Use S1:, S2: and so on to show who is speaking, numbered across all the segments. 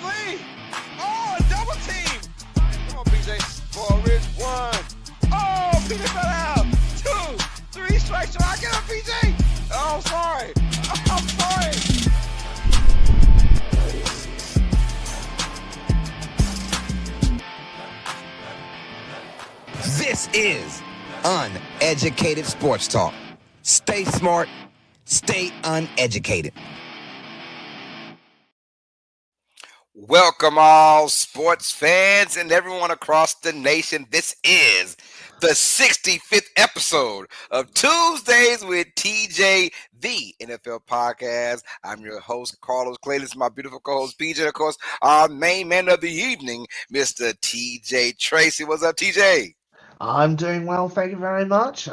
S1: Barkley. Oh, double team. Come on, PJ. Ball rich. 1. Oh, PJ fell out. 2, 3 strikes. So I get him, PJ. Oh, sorry. I'm sorry.
S2: This is Uneducated Sports Talk. Stay smart, stay uneducated.
S1: Welcome all sports fans and everyone across the nation. This is the 65th episode of Tuesdays with TJ, the NFL podcast. I'm your host, Carlos Clay. This is my beautiful co-host, PJ. And of course, our main man of the evening, Mr. TJ Tracy. What's up, TJ?
S3: I'm doing well, thank you very much.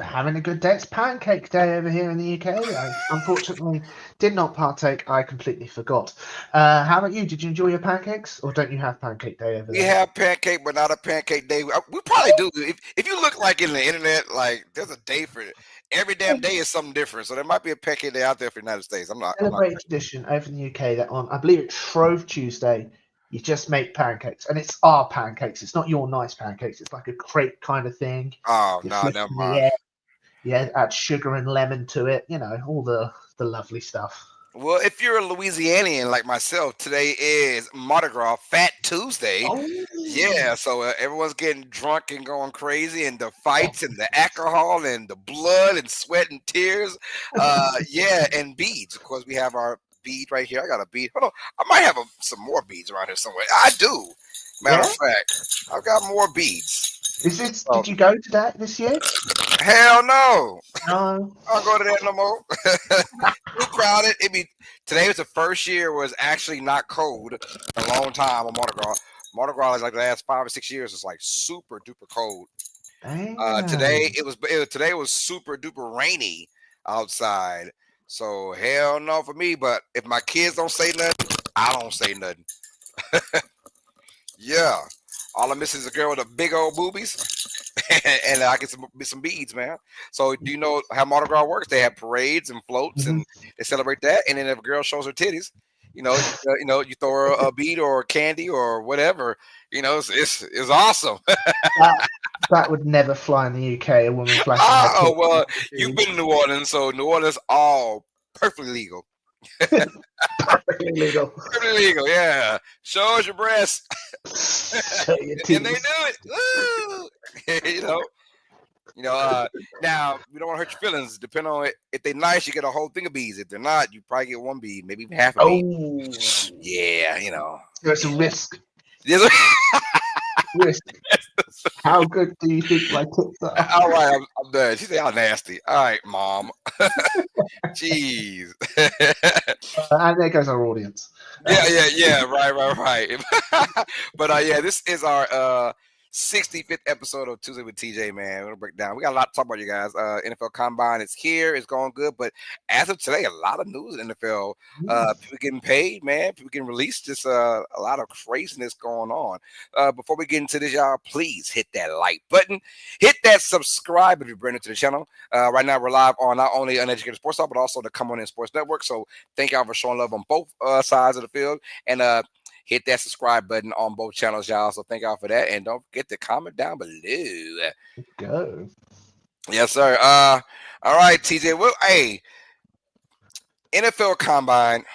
S3: Having a good day. It's pancake day over here in the UK. I unfortunately did not partake. I completely forgot. How about you? Did you enjoy your pancakes, or don't you have pancake day over there?
S1: We have pancake, but not a pancake day. We probably do. If you look like in the internet, like there's a day for it. Every damn day is something different. So there might be a pancake day out there for the United States. I'm not.
S3: Celebrated tradition over in the UK that on, I believe it's Shrove Tuesday, you just make pancakes, and it's our pancakes. It's not your nice pancakes. It's like a crepe kind of thing.
S1: Oh
S3: You
S1: no,
S3: flip
S1: never
S3: in the
S1: mind.
S3: air. Yeah, add sugar and lemon to it. You know, all the lovely stuff.
S1: Well, if you're a Louisianian like myself, today is Mardi Gras, Fat Tuesday.
S3: Oh,
S1: Yeah, so everyone's getting drunk and going crazy, and the fights and the alcohol and the blood and sweat and tears. Yeah, and beads. Of course, we have our bead right here. I got a bead. Hold on, I might have some more beads around here somewhere. I do. Matter of fact, I've got more beads.
S3: Did you go to that this year?
S1: Hell no.
S3: No.
S1: I don't go to that no more. Too crowded. Today was the first year where it's actually not cold in a long time on Mardi Gras. Mardi Gras is like the last 5 or 6 years. It's like super duper cold. Today it was super duper rainy outside. So hell no for me. But if my kids don't say nothing, I don't say nothing. Yeah. All I miss is a girl with the big old boobies. And I get some beads, man. So do you know how Mardi Gras works? They have parades and floats, and they celebrate that. And then if a girl shows her titties, you you throw her a bead or candy or whatever. It's awesome.
S3: That would never fly in the UK. A woman flashing her
S1: Oh
S3: tits.
S1: well, you've been in New Orleans, so New Orleans all perfectly legal.
S3: Perfectly legal.
S1: Perfectly legal, yeah. Show us your breasts.
S3: Show your
S1: And they
S3: titties.
S1: do it. Woo! Now we don't want to hurt your feelings. Depending on it, if they're nice, you get a whole thing of beads. If they're not, you probably get one bead, maybe even half a bead.
S3: Oh,
S1: Yeah,
S3: there's a risk.
S1: Yes.
S3: Risk. How good do you think my tits are?
S1: All right, I'm done. She said, "How nasty." All right, mom. Jeez.
S3: And there goes our audience.
S1: Yeah. Right. But yeah, this is our 65th episode of Tuesday with TJ, man. We're gonna break down. We got a lot to talk about, you guys. NFL Combine is here. It's going good. But as of today, a lot of news in the NFL. People getting paid, man. People getting released. Just a lot of craziness going on. Before we get into this, y'all, please hit that like button. Hit that subscribe if you're brand new to the channel. Right now, we're live on not only Uneducated Sports Talk, but also the Come On In Sports Network. So thank y'all for showing love on both sides of the field. And hit that subscribe button on both channels, y'all. So thank y'all for that. And don't forget to comment down below.
S3: Go.
S1: Yes, sir. All right, TJ. Well, hey, NFL Combine.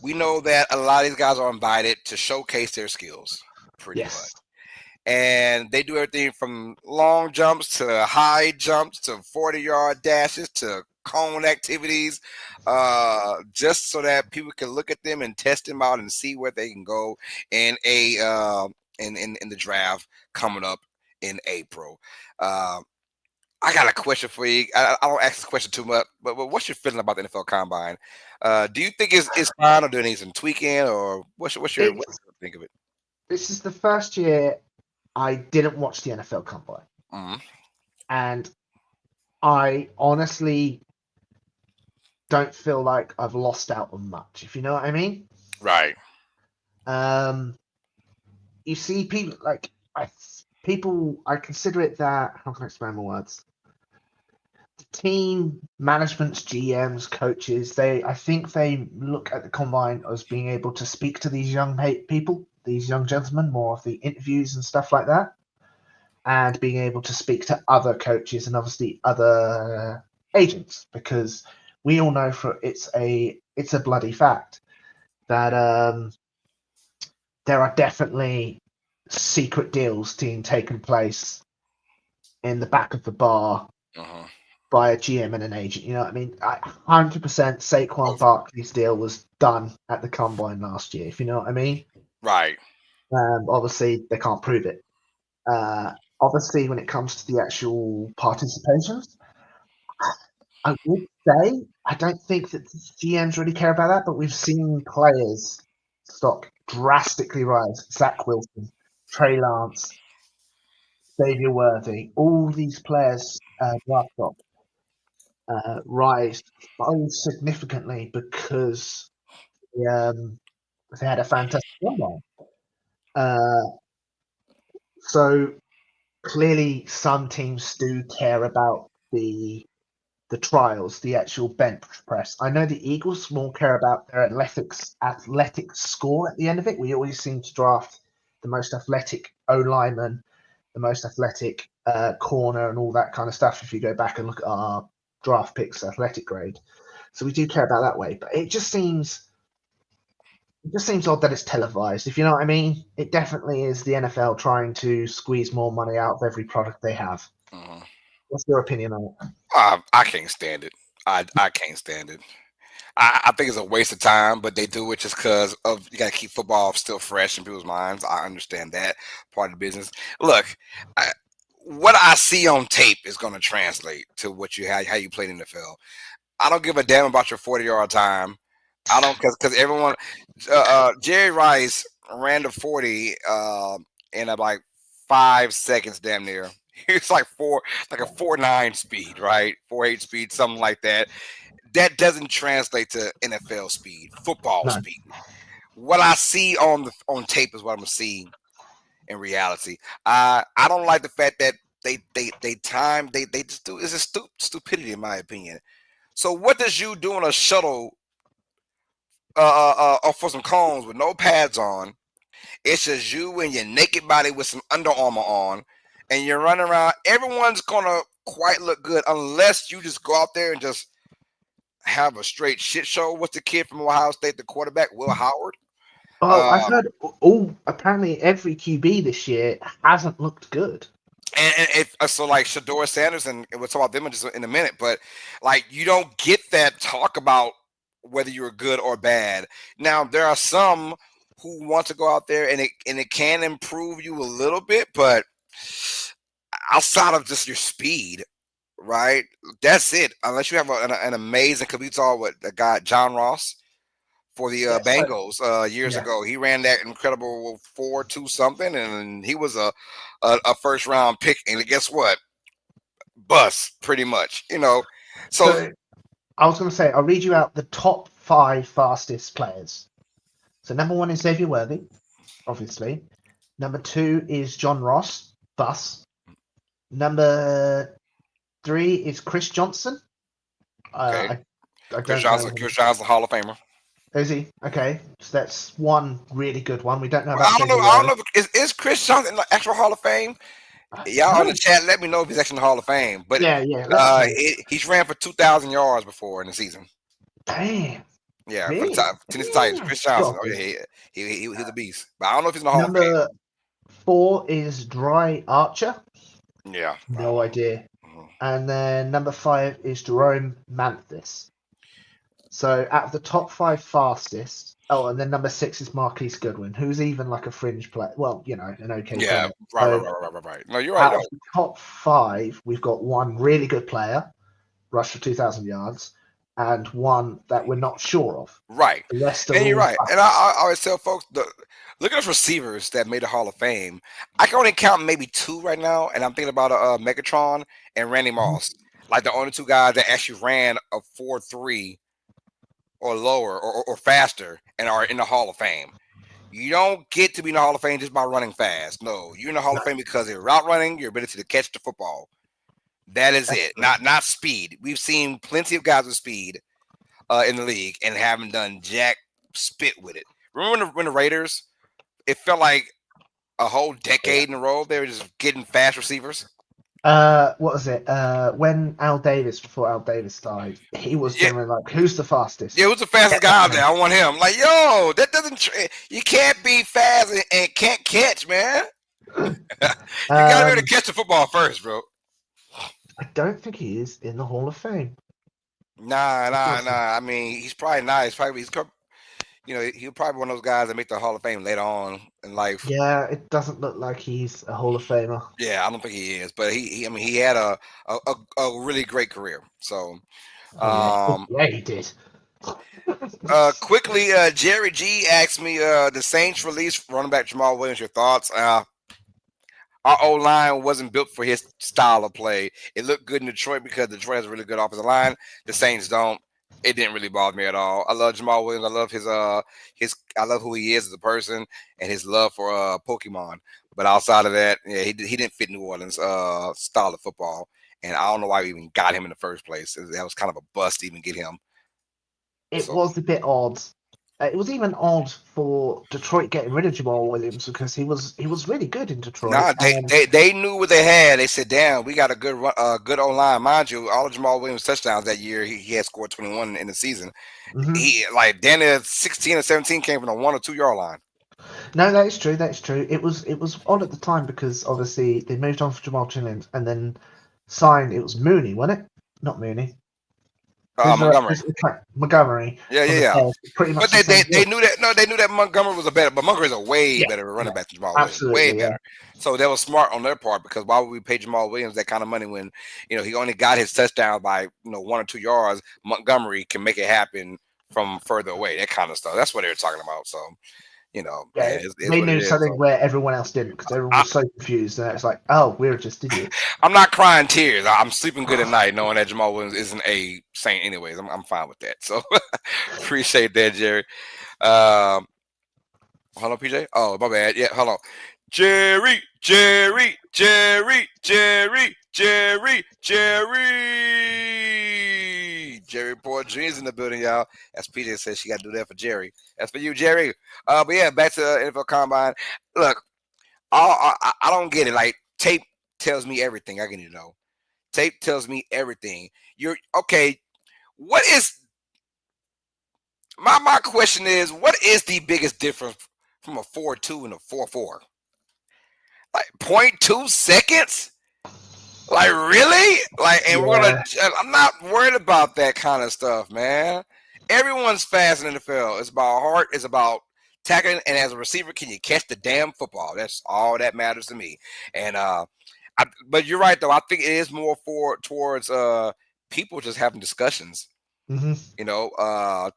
S1: We know that a lot of these guys are invited to showcase their skills pretty much. And they do everything from long jumps to high jumps to 40-yard dashes to cone activities, just so that people can look at them and test them out and see where they can go in in the draft coming up in April. I got a question for you. I don't ask this question too much, but what's your feeling about the NFL Combine? Do you think it's fine, or do it need some tweaking, or what's your think of it?
S3: This is the first year I didn't watch the NFL Combine, and I honestly don't feel like I've lost out on much, if you know what I mean.
S1: Right.
S3: You see people I consider it that, how can I explain my words? team managements, GMs, coaches, I think they look at the combine as being able to speak to these young people, these young gentlemen, more of the interviews and stuff like that, and being able to speak to other coaches and obviously other agents, because we all know it's a bloody fact that there are definitely secret deals being taken place in the back of the bar
S1: Uh-huh.
S3: by a GM and an agent. You know what I mean? 100% Saquon
S1: Oh,
S3: Barkley's deal was done at the combine last year, if you know what I mean.
S1: right.
S3: Obviously, they can't prove it. Obviously, when it comes to the actual participations, I would say I don't think that the GMs really care about that, but we've seen players stock drastically rise. Zach Wilson, Trey Lance, Xavier Worthy, all these players draft stock rise so significantly because they had a fantastic combine. So clearly, some teams do care about the trials, the actual bench press. I know the Eagles more care about their athletic score at the end of it. We always seem to draft the most athletic O lineman, the most athletic corner, and all that kind of stuff. If you go back and look at our draft picks, athletic grade, so we do care about that way. But it just seems odd that it's televised. If you know what I mean, it definitely is the NFL trying to squeeze more money out of every product they have.
S1: Uh-huh.
S3: What's your opinion on it?
S1: I can't stand it. I can't stand it. I think it's a waste of time, but they do it just because of you got to keep football still fresh in people's minds. I understand that part of the business. Look, I, what I see on tape is going to translate to what you how you played in the NFL. I don't give a damn about your 40-yard time. I don't because everyone. Jerry Rice ran the 40 in like 5 seconds, damn near. It's like a 4.9 speed, right? 4.8 speed, something like that. That doesn't translate to NFL speed, football
S3: No.
S1: speed. What I see on tape is what I'm gonna see in reality. I don't like the fact that they just do it's a stupidity in my opinion. So what does you doing a shuttle for some cones with no pads on? It's just you and your naked body with some Under Armour on, and you're running around. Everyone's gonna quite look good unless you just go out there and just have a straight shit show. What's the kid from Ohio State, the quarterback, Will Howard?
S3: Oh, I've
S1: Um,
S3: heard apparently every QB this year hasn't looked good.
S1: and if so, like Shedeur Sanders, and we'll talk about them just in a minute. But like, you don't get that talk about whether you're good or bad. Now there are some who want to go out there and it can improve you a little bit, but outside of just your speed, right? That's it. Unless you have an amazing, because we saw what the guy John Ross for the
S3: Yeah, so
S1: Bengals years
S3: yeah.
S1: ago. He ran that incredible 4.2 something, and he was a first round pick. And guess what? Bust pretty much. So
S3: So I was going to say I'll read you out the top 5 fastest players. So number 1 is Xavier Worthy, obviously. Number 2 is John Ross, bus. Number 3 is Chris Johnson.
S1: okay,
S3: I don't know him.
S1: Chris Johnson, Hall of Famer.
S3: Is he? Okay, so that's one really good one. We don't know
S1: Well,
S3: about
S1: I don't know.
S3: Xavier
S1: I don't
S3: Worthy.
S1: know. Is Chris Johnson in the actual Hall of Fame?
S3: I don't
S1: Y'all in the
S3: know.
S1: chat, let me know if he's actually in the Hall of Fame. But
S3: Yeah, let us know.
S1: he's ran for 2,000 yards before in the season.
S3: Damn,
S1: Yeah, for the
S3: really?
S1: Tennessee Titans,
S3: Damn.
S1: Chris Johnson. Oh
S3: Shocking.
S1: yeah, he's a beast. But I don't know if he's in the Hall of
S3: Number 4 is Dry Archer.
S1: Fame. Yeah, I don't
S3: No idea.
S1: know. Mhm.
S3: And then number 5 is Jerome Manthis. So out of the top 5 fastest, and then number 6 is Marquise Goodwin, who's even like a fringe player. Well, an okay
S1: Yeah,
S3: player.
S1: right, right,
S3: So
S1: right, right, right, right. No, you're right.
S3: out
S1: You're
S3: of the top 5, we've got one really good player, rushed for 2,000 yards, and one that we're not sure of.
S1: right,
S3: The rest are
S1: and you're
S3: all
S1: right. And
S3: busts.
S1: I always tell folks, look at those receivers that made the Hall of Fame. I can only count maybe 2 right now, and I'm thinking about Megatron and Randy
S3: Mhm.
S1: Moss, like the only 2 guys that actually ran a 4.3 or lower or faster and are in the Hall of Fame. You don't get to be in the Hall of Fame just by running fast. No, you're in the Hall
S3: No.
S1: of Fame because of your route running, your ability to catch the football. That is it. Not speed. We've seen plenty of guys with speed in the league and haven't done jack spit with it. Remember when the Raiders? It felt like a whole decade in a row they were just getting fast receivers.
S3: What was it? When before Al Davis died, he was
S1: Yeah.
S3: generally like, "Who's the fastest?"
S1: Yeah, who's the fastest guy out there? I want him. Like, yo, that doesn't. You can't be fast and can't catch, man. You gotta be able to catch the football first, bro.
S3: I don't think he is in the Hall of Fame.
S1: Nah. I mean, he's probably not. He's probably one of those guys that make the Hall of Fame later on in life.
S3: Yeah, it doesn't look like he's a Hall of Famer.
S1: Yeah, I don't think he is, but he had a really great career. So,
S3: Yeah, he did.
S1: quickly, Jerry G asked me, the Saints released running back Jamal Williams. Your thoughts? Our O-line wasn't built for his style of play. It looked good in Detroit because Detroit has a really good offensive line. The Saints don't. It didn't really bother me at all. I love Jamal Williams. I love I love who he is as a person and his love for Pokemon. But outside of that, yeah, he didn't fit New Orleans style of football. And I don't know why we even got him in the first place. That was kind of a bust to even get him.
S3: It was a bit odd. It was even odd for Detroit getting rid of Jamal Williams because he was really good in Detroit.
S1: Nah, they knew what they had. They said, "Damn, we got a good O-line." Mind you, all of Jamal Williams' touchdowns that year, he had scored 21 in the season.
S3: Mm-hmm.
S1: He then 16 or 17 came from the 1 or 2 yard line.
S3: No, that is true. That's true. It was odd at the time because obviously they moved on for Jamal Williams and then signed. It was Mooney, wasn't it? Not Mooney.
S1: Montgomery.
S3: Montgomery.
S1: Yeah.
S3: Pretty much.
S1: But they knew that. No, they knew that Montgomery was but Montgomery's a way better running back than Jamal Williams.
S3: Absolutely,
S1: Way better. So that was smart on their part because why would we pay Jamal Williams that kind of money when he only got his touchdown by 1 or 2 yards? Montgomery can make it happen from further away. That kind of stuff. That's what they were talking about. So.
S3: They knew something where everyone else didn't because everyone was so confused. And it's like, oh, we're just idiots.
S1: I'm not crying tears. I'm sleeping good at night knowing that Jamal Williams isn't a Saint anyways. I'm fine with that. So appreciate that, Jerry. Hold on, PJ. Oh, my bad. Yeah, hold on. Jerry. Jerry Port Jr. is in the building, y'all. As PJ says, she got to do that for Jerry. That's for you, Jerry. But yeah, back to the NFL Combine. Look, I don't get it. Like, tape tells me everything I need to know. Tape tells me everything. You're okay. What is my question is? What is the biggest difference from a 4.2 and a 4.4? Like 0.2 seconds? Like really? Like, and I'm not worried about that kind of stuff, man. Everyone's fast in the NFL. It's about heart. It's about tackling. And as a receiver, can you catch the damn football? That's all that matters to me. And but you're right though. I think it is more towards people just having discussions.
S3: Mm-hmm.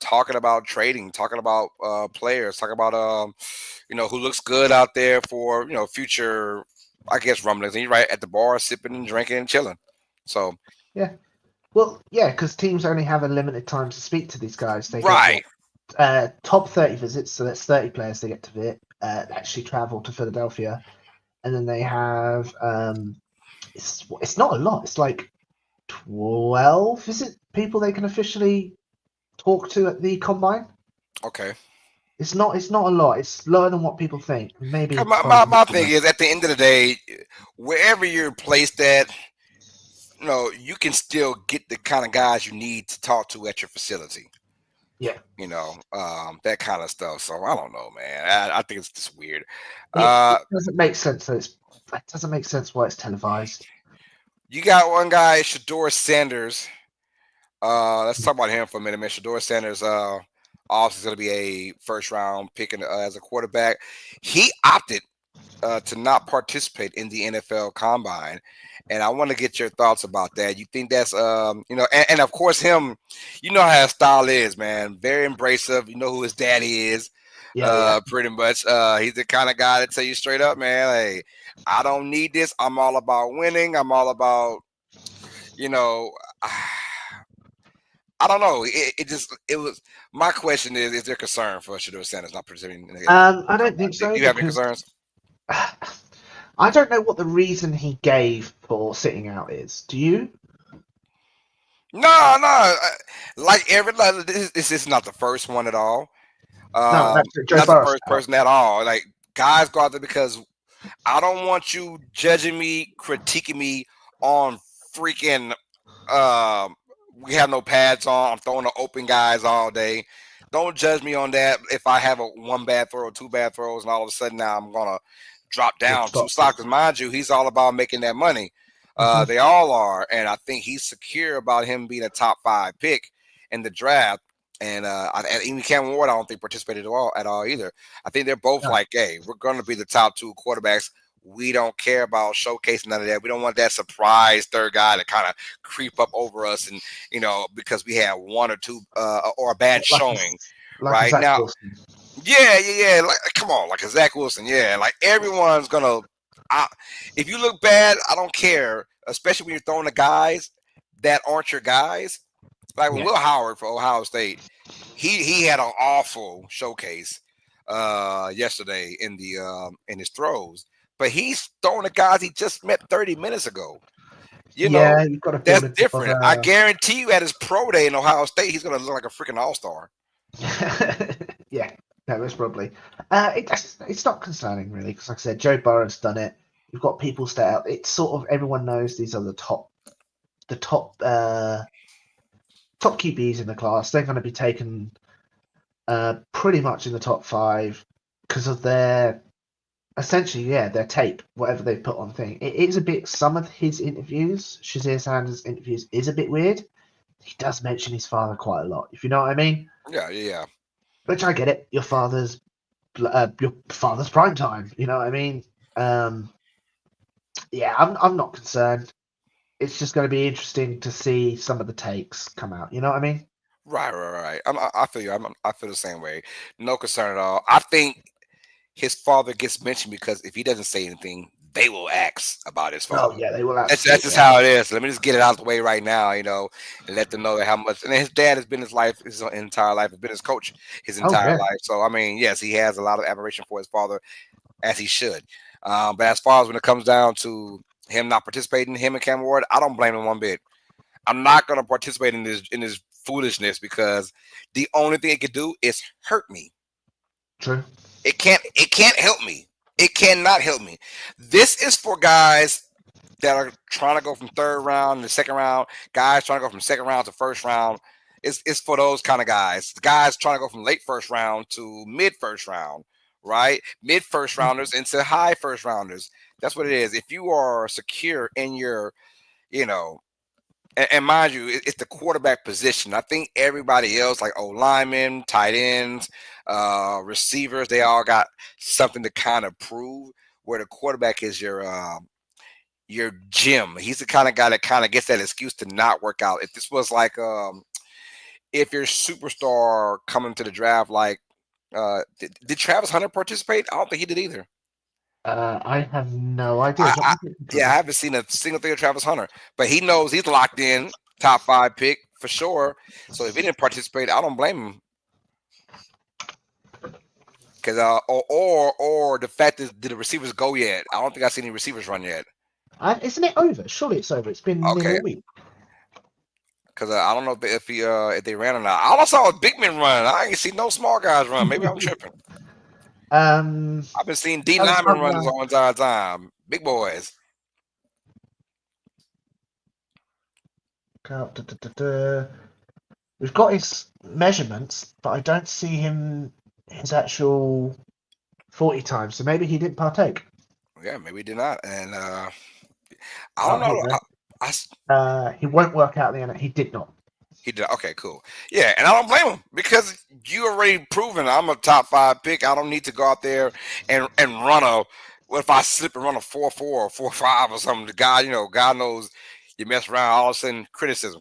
S1: Talking about trading, talking about players, talking about who looks good out there for future. I guess rumblings. And you're right, at the bar, sipping and drinking and chilling. So
S3: yeah, well, yeah, because teams only have a limited time to speak to these guys. They
S1: right.
S3: Get top 30 visits, so that's 30 players they get to actually travel to Philadelphia, and then they have it's not a lot. It's like 12 people they can officially talk to at the combine.
S1: Okay.
S3: It's not a lot. It's lower than what people think. Maybe
S1: my thing is, at the end of the day, wherever you're placed at, you can still get the kind of guys you need to talk to at your facility.
S3: Yeah.
S1: That kind of stuff. So I don't know, man. I think it's just weird.
S3: It doesn't make sense. It doesn't make sense why it's televised.
S1: You got one guy, Shedeur Sanders. Let's talk about him for a minute, man. Shedeur Sanders, also going to be a first-round pick as a quarterback. He opted to not participate in the NFL Combine, and I want to get your thoughts about that. You think that's, and of course him, how his style is, man. Very embracive. You know who his daddy is, pretty much. He's the kind of guy that tell you straight up, man, hey, I don't need this. I'm all about winning. I'm all about, I don't know. It was. My question is there concern for Shedeur Sanders not participating?
S3: I don't think so.
S1: Do you have any concerns?
S3: I don't know what the reason he gave for sitting out is. Do you?
S1: No. Like this is not the first one at all.
S3: No, that's Joe
S1: Not the
S3: Burrow
S1: first
S3: out.
S1: person at all. Like guys go out there because I don't want you judging me, critiquing me on freaking. Um, we have no pads on. I'm throwing the open guys all day. Don't judge me on that. If I have a one bad throw, two bad throws, and all of a sudden now I'm gonna drop
S3: You're
S1: down two stocks.
S3: toxic.
S1: Because mind you, he's all about making that money.
S3: Hmm.
S1: They all are, and I think he's secure about him being a top 5 pick in the draft. And even Cam Ward, I don't think participated at all either. I think they're both
S3: No.
S1: like, hey, we're going to be the top 2 quarterbacks. We don't care about showcasing none of that. We don't want that surprise third guy to kind of creep up over us, and because we have one or two or a bad
S3: Like
S1: showing.
S3: like a
S1: Right
S3: Zach
S1: now,
S3: Wilson.
S1: yeah. Like, come on, like a Zach Wilson. Yeah, like everyone's gonna. If you look bad, I don't care. Especially when you're throwing the guys that aren't your guys. Like when
S3: Yeah.
S1: Will Howard for Ohio State, he had an awful showcase yesterday in his throws. But he's throwing the guys he just met 30 minutes ago.
S3: Yeah, you've got to build
S1: That's
S3: a bit of
S1: different. I guarantee you at his pro day in Ohio State, he's gonna look like a freaking all-star.
S3: yeah, no, most probably. It's not concerning really, because like I said, Joe Burrow's done it. You've got people stay out. It's sort of everyone knows these are the top QBs in the class. They're going to be taken pretty much in the top 5 because of their essentially, their tape, whatever they put on thing. It is a bit. Some of his interviews, Shedeur Sanders' interviews, is a bit weird. He does mention his father quite a lot, if you know what I mean.
S1: Yeah.
S3: Which I get it. Your father's prime time. You know what I mean? Yeah, I'm not concerned. It's just going to be interesting to see some of the takes come out. You know what I mean?
S1: Right. I feel you. I feel the same way. No concern at all. I think his father gets mentioned because if he doesn't say anything, they will ask about his
S3: Oh
S1: father.
S3: yeah, they will
S1: That's
S3: absolutely.
S1: just how it is. Let me just get it out of the way right now, and let them know that how much. And his dad has been his entire life, has been his coach his
S3: Oh
S1: entire
S3: yeah,
S1: life. So I mean, yes, he has a lot of admiration for his father, as he should. But as far as when it comes down to him not participating, him and Cam Ward, I don't blame him one bit. I'm not going to participate in this foolishness because the only thing it could do is hurt me.
S3: true.
S1: It can't help me. It cannot help me. This is for guys that are trying to go from third round to second round, guys trying to go from second round to first round. It's for those kind of guys. The guys trying to go from late first round to mid first round, right? Mid first rounders into high first rounders. That's what it is. If you are secure in your, you know, and mind you, it's the quarterback position. I think everybody else, like linemen, tight ends, receivers, they all got something to kind of prove. Where the quarterback is your gym. He's the kind of guy that kind of gets that excuse to not work out. If this was like if your superstar coming to the draft, like did Travis Hunter participate? I don't think he did either.
S3: I have no idea.
S1: I,
S3: What
S1: I
S3: was it?
S1: yeah, I haven't seen a single thing of Travis Hunter, but he knows he's locked in, top 5 pick for sure. So if he didn't participate, I don't blame him. Because or the fact that did the receivers go yet? I don't think I've seen any receivers run yet.
S3: Isn't it over? Surely it's over. It's been nearly
S1: Okay,
S3: a week.
S1: because I don't know if they ran or not. I also saw a big men run. I ain't see no small guys run. Maybe I'm tripping.
S3: Um,
S1: I've been seeing D
S3: Travis
S1: linemen run this
S3: Hunter,
S1: whole entire time. Big boys.
S3: da, da, da, da. We've got his measurements, but I don't see his actual 40 times. So maybe he didn't partake.
S1: Yeah, maybe he did not. And I don't
S3: Oh, here
S1: know.
S3: we go.
S1: I
S3: He won't work out the end. He did not.
S1: He did. Okay, cool. Yeah, and I don't blame him because you already proven I'm a top 5 pick. I don't need to go out there and run a. What if I slip and run a 4.4 or 4.5 or something? The guy, God knows you mess around. All of a sudden, criticism.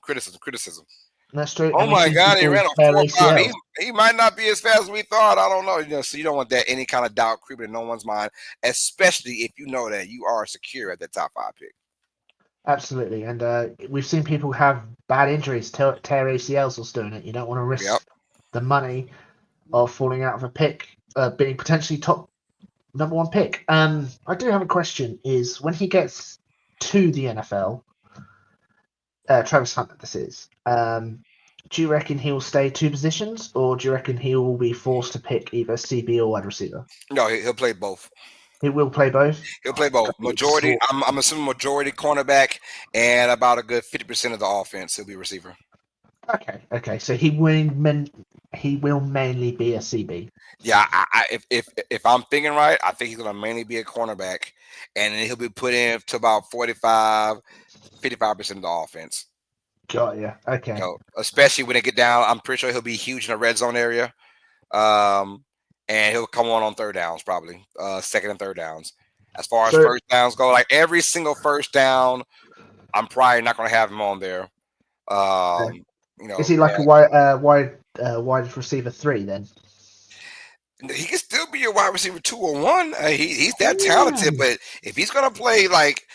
S3: That's true.
S1: Oh
S3: And we've
S1: my
S3: seen
S1: God, he
S3: people
S1: ran a
S3: tear
S1: 4.5.
S3: ACLs.
S1: He might not be as fast as we thought. I don't know. So you don't want that any kind of doubt creeping in no one's mind, especially if you know that you are secure at the top 5 pick.
S3: Absolutely. And we've seen people have bad injuries, tear ACLs whilst doing it. You don't want to risk
S1: Yep.
S3: the money of falling out of a pick, being potentially top Number one pick. I do have a question. Is when he gets to the NFL, Travis Hunter, this is. Do you reckon he'll stay two positions, or do you reckon he will be forced to pick either CB or wide receiver?
S1: No, he'll play both.
S3: He will play both.
S1: He'll play both. Majority, I'm assuming majority cornerback and about a good 50% of the offense. He'll be a receiver.
S3: Okay. So he will mainly be a CB.
S1: Yeah, if I'm thinking right, I think he's gonna mainly be a cornerback, and then he'll be put in to about 55% of the offense.
S3: Got you. Okay.
S1: You know, especially when they get down, I'm pretty sure he'll be huge in the red zone area. And he'll come on third downs, probably second and third downs. As far as first downs go, like every single first down, I'm probably not going to have him on there. You know,
S3: is he like a wide receiver 3 then?
S1: He can still be a wide receiver 2 or 1. He's that talented, but if he's going to play, like,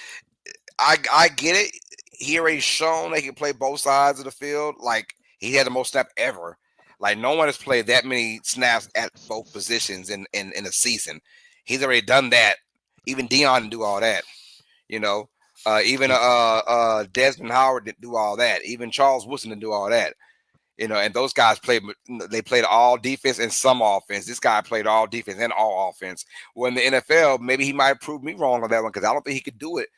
S1: I get it. He already shown that he can play both sides of the field. Like, he had the most snap ever. Like, no one has played that many snaps at both positions in a season. He's already done that. Even Dion didn't do all that. You know, even Desmond Howard didn't do all that. Even Charles Woodson didn't do all that. You know, and those guys played all defense and some offense. This guy played all defense and all offense. Well, in the NFL, maybe he might prove me wrong on that one because I don't think he could do it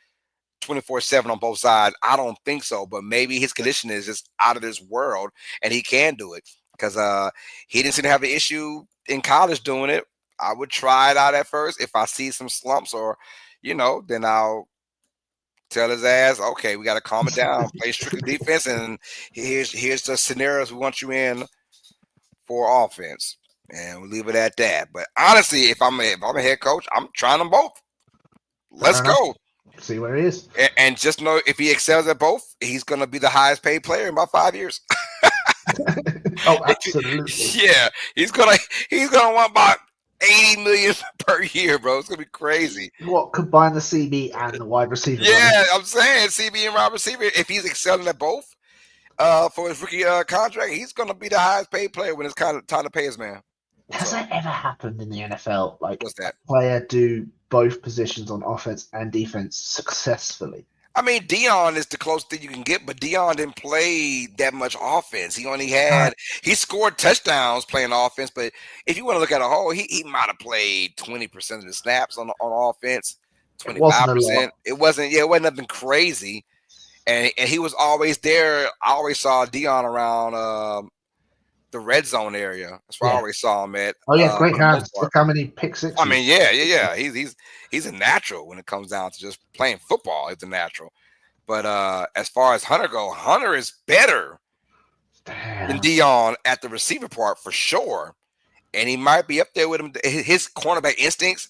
S1: 24/7 on both sides. I don't think so, but maybe his condition is just out of this world and he can do it because he didn't seem to have an issue in college doing it. I would try it out at first. If I see some slumps or, then I'll tell his ass, okay, we got to calm it down, play strictly defense, and here's the scenarios we want you in for offense, and we'll leave it at that. But honestly, if I'm a head coach, I'm trying them both. Let's go.
S3: See where he is,
S1: and just know if he excels at both, he's going to be the highest paid player in about 5 years.
S3: Oh, absolutely.
S1: Yeah, he's gonna want about 80 million per year, bro. It's gonna be crazy.
S3: What, combine the CB and the wide receiver?
S1: Yeah, I'm saying CB and wide receiver. If he's excelling at both, for his rookie contract, he's gonna be the highest paid player when it's kind of time to pay his man.
S3: Has that ever happened in the NFL? Like,
S1: what's that?
S3: A player do both positions on offense and defense successfully?
S1: I mean, Dion is the closest thing you can get, but Dion didn't play that much offense. He only he scored touchdowns playing offense, but if you want to look at a whole, he might have played 20% of the snaps on offense, 25%. It wasn't nothing crazy. And he was always there. I always saw Dion around the red zone area. That's where I always saw him at.
S3: Oh yeah, great hands. Look how many pick sixes.
S1: I mean, yeah. He's a natural when it comes down to just playing football. He's a natural. But as far as Hunter goes, Hunter is better than Dion at the receiver part for sure. And he might be up there with him. His cornerback instincts,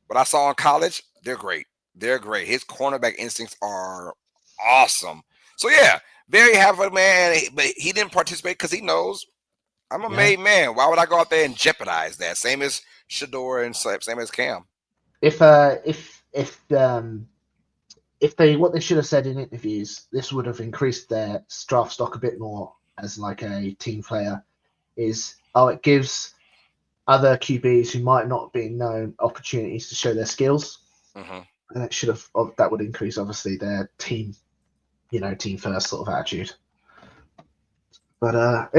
S1: what I saw in college, they're great. They're great. His cornerback instincts are awesome. So yeah, very happy for the man. But he didn't participate because he knows I'm a made man. Why would I go out there and jeopardize that? Same as Shedeur and same as Cam.
S3: If what they should have said in interviews, this would have increased their draft stock a bit more as like a team player. It gives other QBs who might not be known opportunities to show their skills, and that would increase obviously their team, team first sort of attitude. But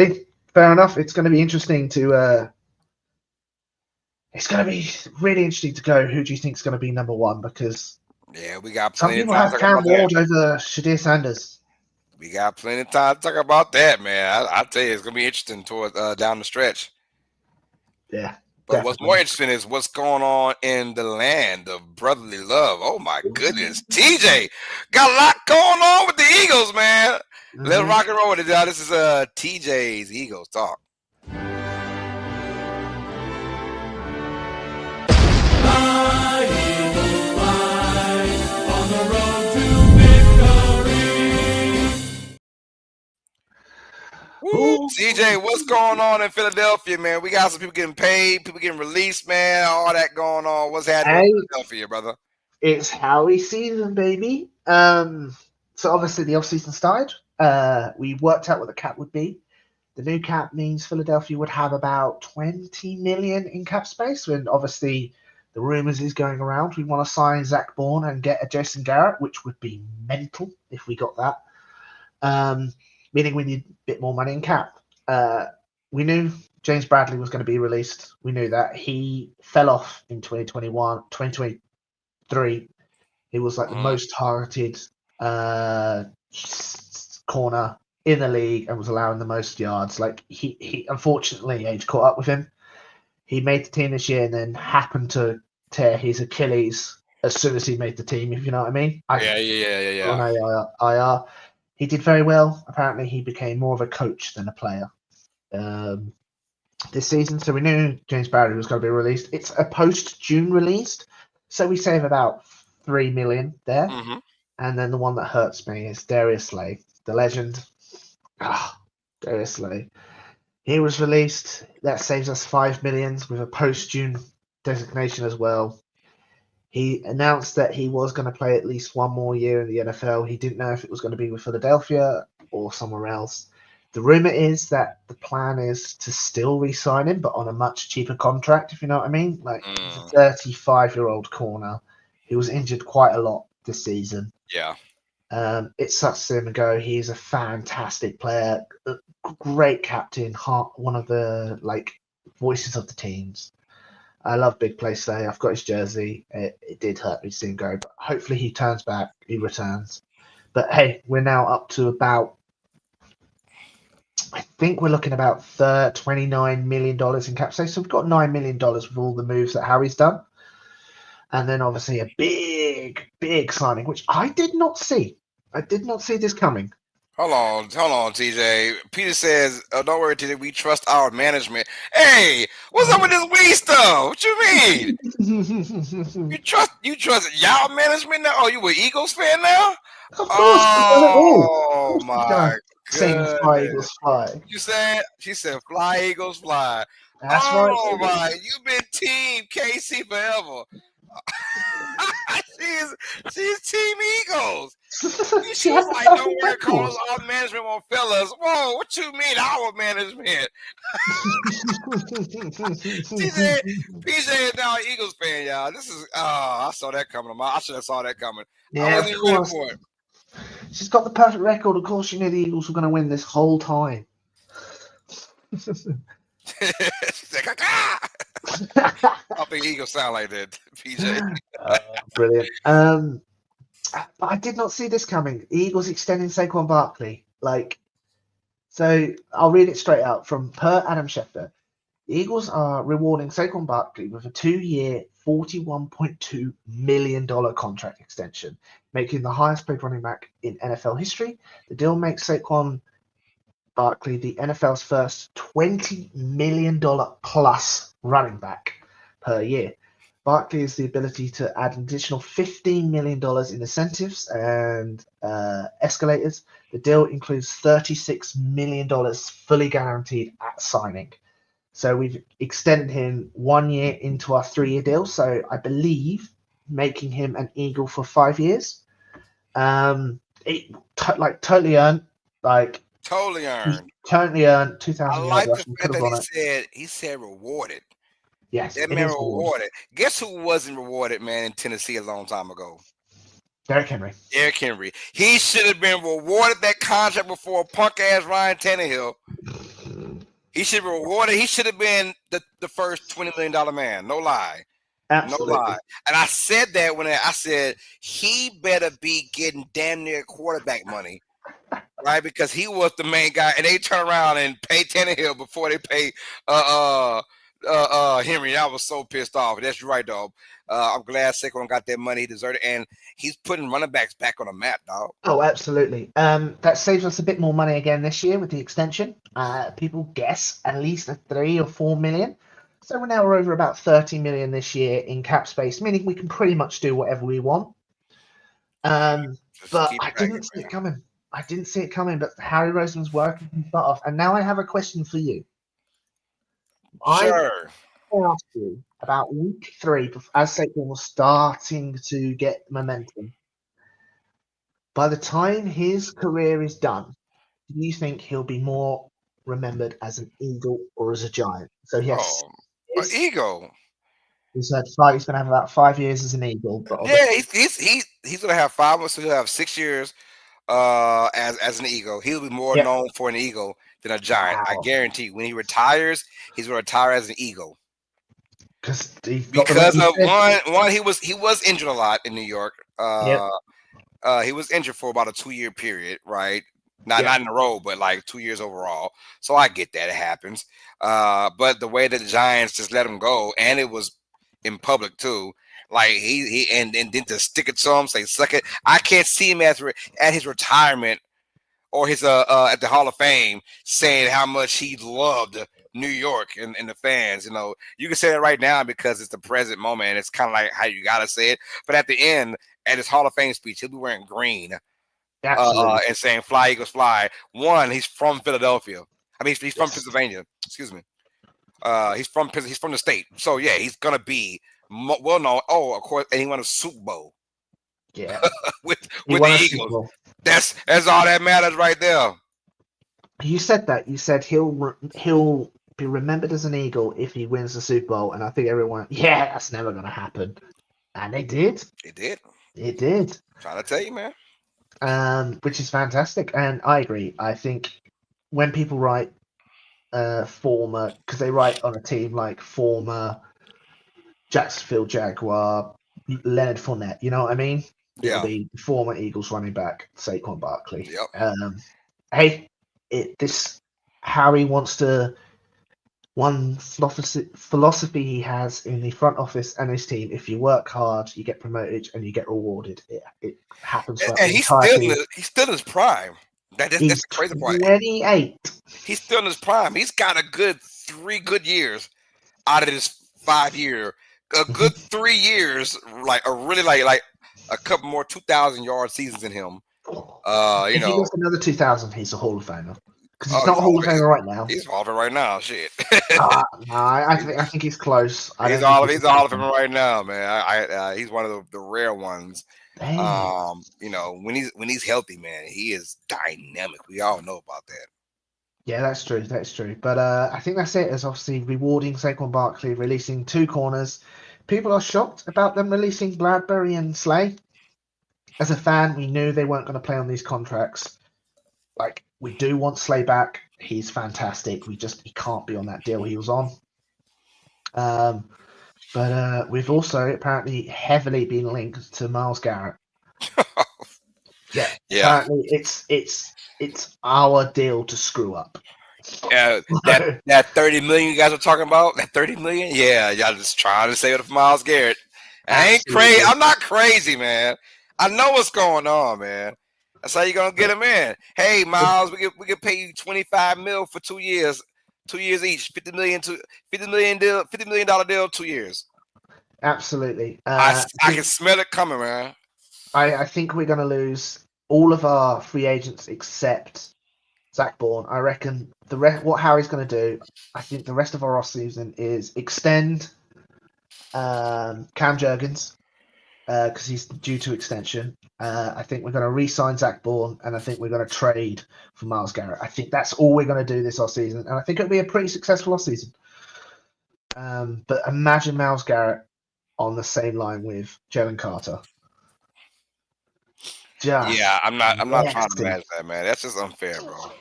S3: fair enough. It's going to be interesting to. It's going to be really interesting to go. Who do you think is going to be number one? Because
S1: we got
S3: some people have Cam Ward over Shedeur Sanders.
S1: We got plenty of time to talk about that, man. I tell you, it's going to be interesting toward down the stretch.
S3: Yeah.
S1: But definitely. What's more interesting is what's going on in the land of brotherly love. Oh my goodness, TJ got a lot going on with the Eagles, man. Let's rock and roll with it, y'all. This is TJ's Eagles Talk. Woo, TJ, what's going on in Philadelphia, man? We got some people getting paid, people getting released, man. All that going on. What's happening in Philadelphia, brother?
S3: It's Howie season, baby. So obviously the off-season started. We worked out what the cap would be. The new cap means Philadelphia would have about 20 million in cap space, when obviously The rumors is going around. We want to sign Zach Bourne and get a Jason Garrett, which would be mental if we got that. Meaning we need a bit more money in cap. We knew James Bradley was going to be released. We knew that. He fell off in 2021, 2023. He was like the most targeted corner in the league and was allowing the most yards. Like he unfortunately age caught up with him. He made the team this year and then happened to tear his Achilles as soon as he made the team, if you know what I mean. On IR. He did very well. Apparently, he became more of a coach than a player this season. So we knew James Barry was going to be released. It's a post-June release, so we save about $3 million there.
S1: Mm-hmm.
S3: And then the one that hurts me is Darius Slay, the legend. Darius Slay. He was released. That saves us $5 million with a post-June designation as well. He announced that he was going to play at least one more year in the NFL. He didn't know if it was going to be with Philadelphia or somewhere else. The rumor is that the plan is to still re-sign him, but on a much cheaper contract, if you know what I mean. Like, he's a 35-year-old corner who was injured quite a lot this season.
S1: Yeah.
S3: It sucks to see him go. He's a fantastic player, a great captain, one of the voices of the teams. I love big play Slay. I've got his jersey. It did hurt me to see him go, but hopefully he turns back. He returns. But hey, we're now up to about, I think we're looking about $29 million in cap space. So we've got $9 million with all the moves that Harry's done. And then obviously a big signing, which I did not see. I did not see this coming.
S1: Hold on, TJ. Peter says, "Don't worry, TJ. We trust our management." Hey, what's up with this weed stuff? What you mean? you trust y'all management now? Oh, you an Eagles fan now?
S3: Of course.
S1: Oh my
S3: goodness! Fly Eagles fly.
S1: She said, "Fly Eagles fly."
S3: That's right.
S1: Oh my! You've been Team KC forever. she's Team Eagles. She was like, "Don't worry, Carlos. Our management won't fail us." Whoa, what you mean, our management? PJ is now an Eagles fan, y'all. This is I saw that coming. I should have saw that coming.
S3: Yeah,
S1: I wasn't even ready for it.
S3: She's got the perfect record. Of course, she knew the Eagles were going to win this whole time.
S1: She's like, I think Eagles sound like that, PJ.
S3: Brilliant. But I did not see this coming. The Eagles extending Saquon Barkley. So I'll read it straight out from per Adam Schefter. The Eagles are rewarding Saquon Barkley with a 2-year, $41.2 million contract extension, making the highest paid running back in NFL history. The deal makes Saquon Barkley the NFL's first $20 million plus running back per year. Barkley has the ability to add an additional $15 million in incentives and escalators. The deal includes $36 million fully guaranteed at signing. So we've extended him 1 year into our 3-year deal. So I believe making him an Eagle for 5 years. Totally earned.
S1: Totally earned.
S3: Totally earned. 2,000
S1: I
S3: yards
S1: like
S3: rushing.
S1: the fact that he said rewarded.
S3: Yes,
S1: that man rewarded. Guess who wasn't rewarded, man, in Tennessee a long time ago?
S3: Derrick Henry.
S1: He should have been rewarded that contract before punk ass Ryan Tannehill. He should be rewarded. He should have been the first $20 million man. No lie.
S3: Absolutely.
S1: No lie. And I said that when I said he better be getting damn near quarterback money. Right? Because he was the main guy. And they turn around and pay Tannehill before they pay Henry. I was so pissed off. That's right, dog. I'm glad Saquon got that money he deserved it, and he's putting running backs back on the map, dog.
S3: Oh, absolutely. That saves us a bit more money again this year with the extension. People guess at least a 3 or 4 million. So we're now over about 30 million this year in cap space, meaning we can pretty much do whatever we want. But I didn't see it coming. But Harry Roseman's working his butt off. And now I have a question for you.
S1: Sure.
S3: I asked you about week 3, as Saquon was starting to get momentum. By the time his career is done, do you think he'll be more remembered as an Eagle or as a Giant? So yes,
S1: Eagle.
S3: He's had five. He's going to have about 5 years as an Eagle, but
S1: Yeah,
S3: obviously,
S1: he's gonna have 5 months. So he'll have 6 years as an Eagle. He'll be more
S3: yep.
S1: known for an Eagle than a Giant. I
S3: Wow,
S1: guarantee. When he retires, he's gonna retire as an Eagle
S3: because he's got the
S1: because of
S3: reputation.
S1: one he was injured a lot in New York.
S3: Yep,
S1: He was injured for about a 2 year period, right? Not
S3: yep.
S1: not in a row, but like 2 years overall. So I get that it happens. But the way that the Giants just let him go, and it was in public too. Like and then to stick it to him, say suck it. I can't see him at his retirement or his at the Hall of Fame saying how much he loved New York and the fans. You can say that right now because it's the present moment and it's kind of like how you gotta say it. But at the end, at his Hall of Fame speech, he'll be wearing green
S3: Absolutely.
S1: and saying "Fly Eagles Fly." One, he's from Philadelphia. I mean, he's from Pennsylvania. Excuse me. He's from the state. So yeah, he's gonna be well known. Oh, of course, and he won a Super Bowl
S3: Yeah,
S1: with
S3: he
S1: the
S3: won a Super
S1: Eagles.
S3: Bowl.
S1: That's all that matters right there.
S3: You said that. You said he'll be remembered as an Eagle if he wins the Super Bowl, and I think everyone, yeah, that's never going to happen, and they did.
S1: It did.
S3: It did.
S1: Trying to tell you, man.
S3: Which is fantastic, and I agree. I think when people write former, because they write on a team like former Jacksonville Jaguar, Leonard Fournette, you know what I mean? It'll
S1: Yeah.
S3: be former Eagles running back Saquon Barkley.
S1: Yep.
S3: Hey, Harry wants to. One philosophy he has in the front office and his team: if you work hard, you get promoted and you get rewarded. It happens throughout
S1: And
S3: the entire team.
S1: he's still in his prime. That's
S3: He's
S1: the crazy part.
S3: 28.
S1: He's still in his prime. He's got a good 3 good years out of this 5 year. A good 3 years, like a really like a couple more 2,000-yard seasons in him.
S3: If he gets another 2,000, he's a Hall of Famer. Because he's not a
S1: he's
S3: Hall of Famer right now.
S1: He's Hall of Famer right now. Shit.
S3: No, I think he's close.
S1: He's all of Famer right now, man. He's one of the rare ones.
S3: Dang.
S1: When he's healthy, man, he is dynamic. We all know about that.
S3: Yeah, that's true. That's true. But I think that's it. As obviously rewarding Saquon Barkley, releasing 2 corners. People are shocked about them releasing Bradbury and Slay. As a fan, we knew they weren't going to play on these contracts. Like, we do want Slay back. He's fantastic. He can't be on that deal he was on. But we've also apparently heavily been linked to Myles Garrett. Yeah. Apparently, it's our deal to screw up.
S1: That 30 million you guys are talking about, that 30 million, yeah, y'all just trying to save it for Myles Garrett. I ain't crazy. I'm not crazy, man. I know what's going on, man. That's how you gonna get him in. Hey, Myles, we can pay you 25 mil for 2 years, 2 years each, $50 million deal, $50 million deal, 2 years.
S3: Absolutely.
S1: I can smell it coming, man.
S3: I think we're going to lose all of our free agents except Zach Bourne. I reckon what Harry's going to do, I think the rest of our offseason is extend Cam Jurgens because he's due to extension. I think we're going to re-sign Zach Bourne, and I think we're going to trade for Myles Garrett. I think that's all we're going to do this offseason, and I think it'll be a pretty successful offseason. But imagine Myles Garrett on the same line with Jalen Carter.
S1: I'm not trying to imagine that, man. That's just unfair, bro.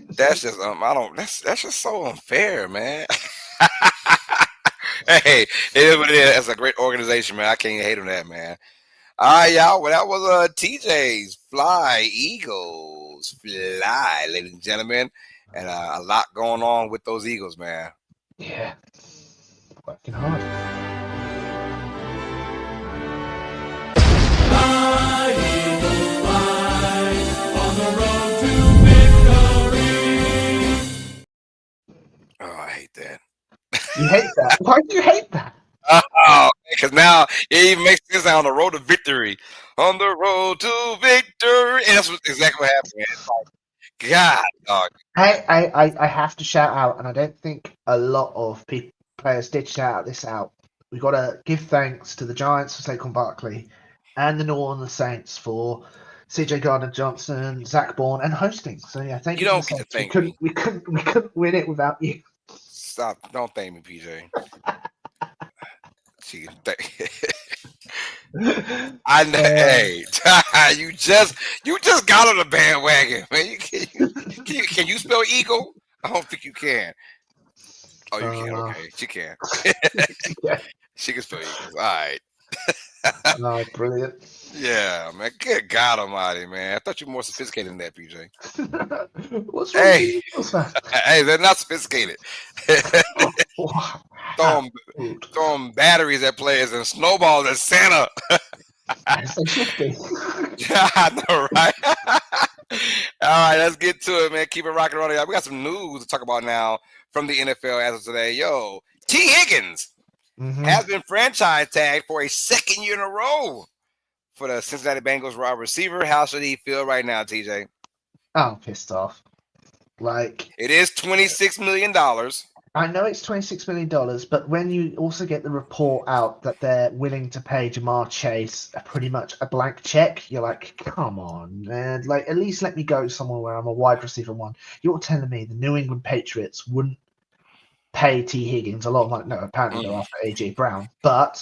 S1: That's just that's just so unfair, man. Hey, it is what it is. That's a great organization, man. I can't hate on that, man. All right, y'all. Well, that was TJ's Fly Eagles Fly, ladies and gentlemen, and a lot going on with those Eagles, man.
S3: Yeah, working hard.
S1: Oh, I hate that.
S3: You hate that? Why do you hate that?
S1: Oh, because now it even makes sense on the road to victory. On the road to victory. And that's exactly what happened, man. It's like, God, dog.
S3: I have to shout out, and I don't think a lot of players did shout this out. We've got to give thanks to the Giants for Saquon Barkley and the New Orleans Saints for CJ Gardner-Johnson, Zach Bourne, and hosting. So yeah, thank you.
S1: You don't get to thank me.
S3: We couldn't win it without you.
S1: Stop! Don't thank me, PJ. She, I know. Hey, you just got on the bandwagon, man. Can you spell eagle? I don't think you can. Oh, you can.
S3: uh,
S1: Okay, she can.
S3: yeah.
S1: She can spell eagles. All right.
S3: Oh, brilliant.
S1: Yeah, man. Good God Almighty, man. I thought you were more sophisticated than that, PJ.
S3: What's wrong with
S1: Hey,
S3: you, Eagles fan?
S1: hey, they're not sophisticated.
S3: Oh,
S1: throwing,
S3: rude.
S1: throwing batteries at players and snowballs at Santa.
S3: As they should be.
S1: I know, right? All right, let's get to it, man. Keep it rocking around here. We got some news to talk about now from the NFL as of today. Yo, T. Higgins
S3: Hmm.
S1: has been franchise tagged for a second year in a row for the Cincinnati Bengals wide receiver. How should he feel right now, TJ?
S3: I'm pissed off. Like,
S1: It is $26 million.
S3: I know it's $26 million, but when you also get the report out that they're willing to pay Jamar Chase pretty much a blank check, you're like, come on, man. Like, at least let me go somewhere where I'm a wide receiver one. You're telling me the New England Patriots wouldn't pay T. Higgins a lot of money? No, apparently they're after AJ Brown, but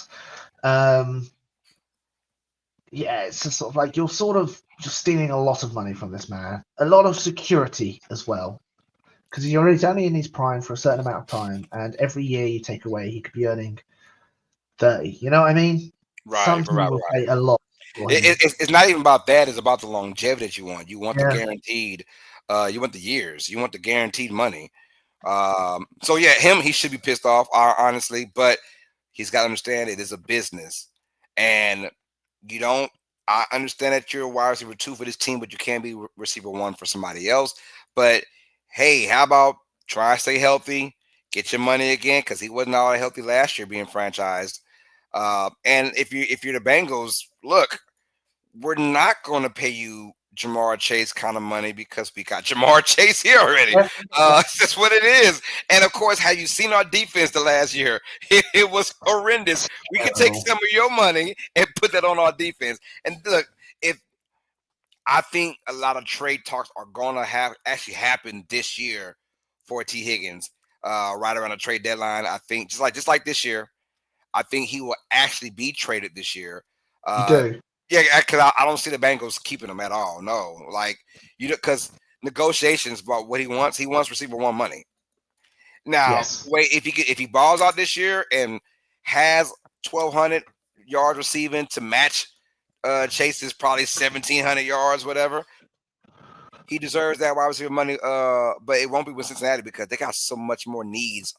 S3: yeah, it's just sort of like you're sort of just stealing a lot of money from this man, a lot of security as well. Because he's only in his prime for a certain amount of time, and every year you take away, he could be earning 30. You know what I mean?
S1: Right,
S3: Some team
S1: right,
S3: will
S1: right.
S3: pay a lot for him.
S1: It's not even about that. It's about the longevity that you want. You want the
S3: Yeah,
S1: guaranteed. You want the years. You want the guaranteed money. So yeah, he should be pissed off, honestly. But he's got to understand it is a business, and you don't. I understand that you're a wide receiver two for this team, but you can't be receiver one for somebody else. But hey, how about try to stay healthy, get your money again, because he wasn't all healthy last year being franchised. And if you're the Bengals, look, we're not going to pay you Jamar Chase kind of money because we got Jamar Chase here already.
S3: definitely.
S1: That's what it is. And of course, have you seen our defense the last year? It was horrendous. We could take
S3: Terrible.
S1: some of your money and put that on our defense. And look, if I think a lot of trade talks are going to have actually happen this year for T. Higgins, right around the trade deadline. I think just like this year, I think he will actually be traded this year.
S3: You
S1: Uh,
S3: do.
S1: yeah, because I don't see the Bengals keeping him at all. No, like because negotiations about what he wants. He wants receiver one money. Now,
S3: Yes.
S1: wait, if he balls out this year and has 1,200 yards receiving to match Chase's probably 1,700 yards, whatever, he deserves that wide receiver money. But it won't be with Cincinnati because they got so much more needs.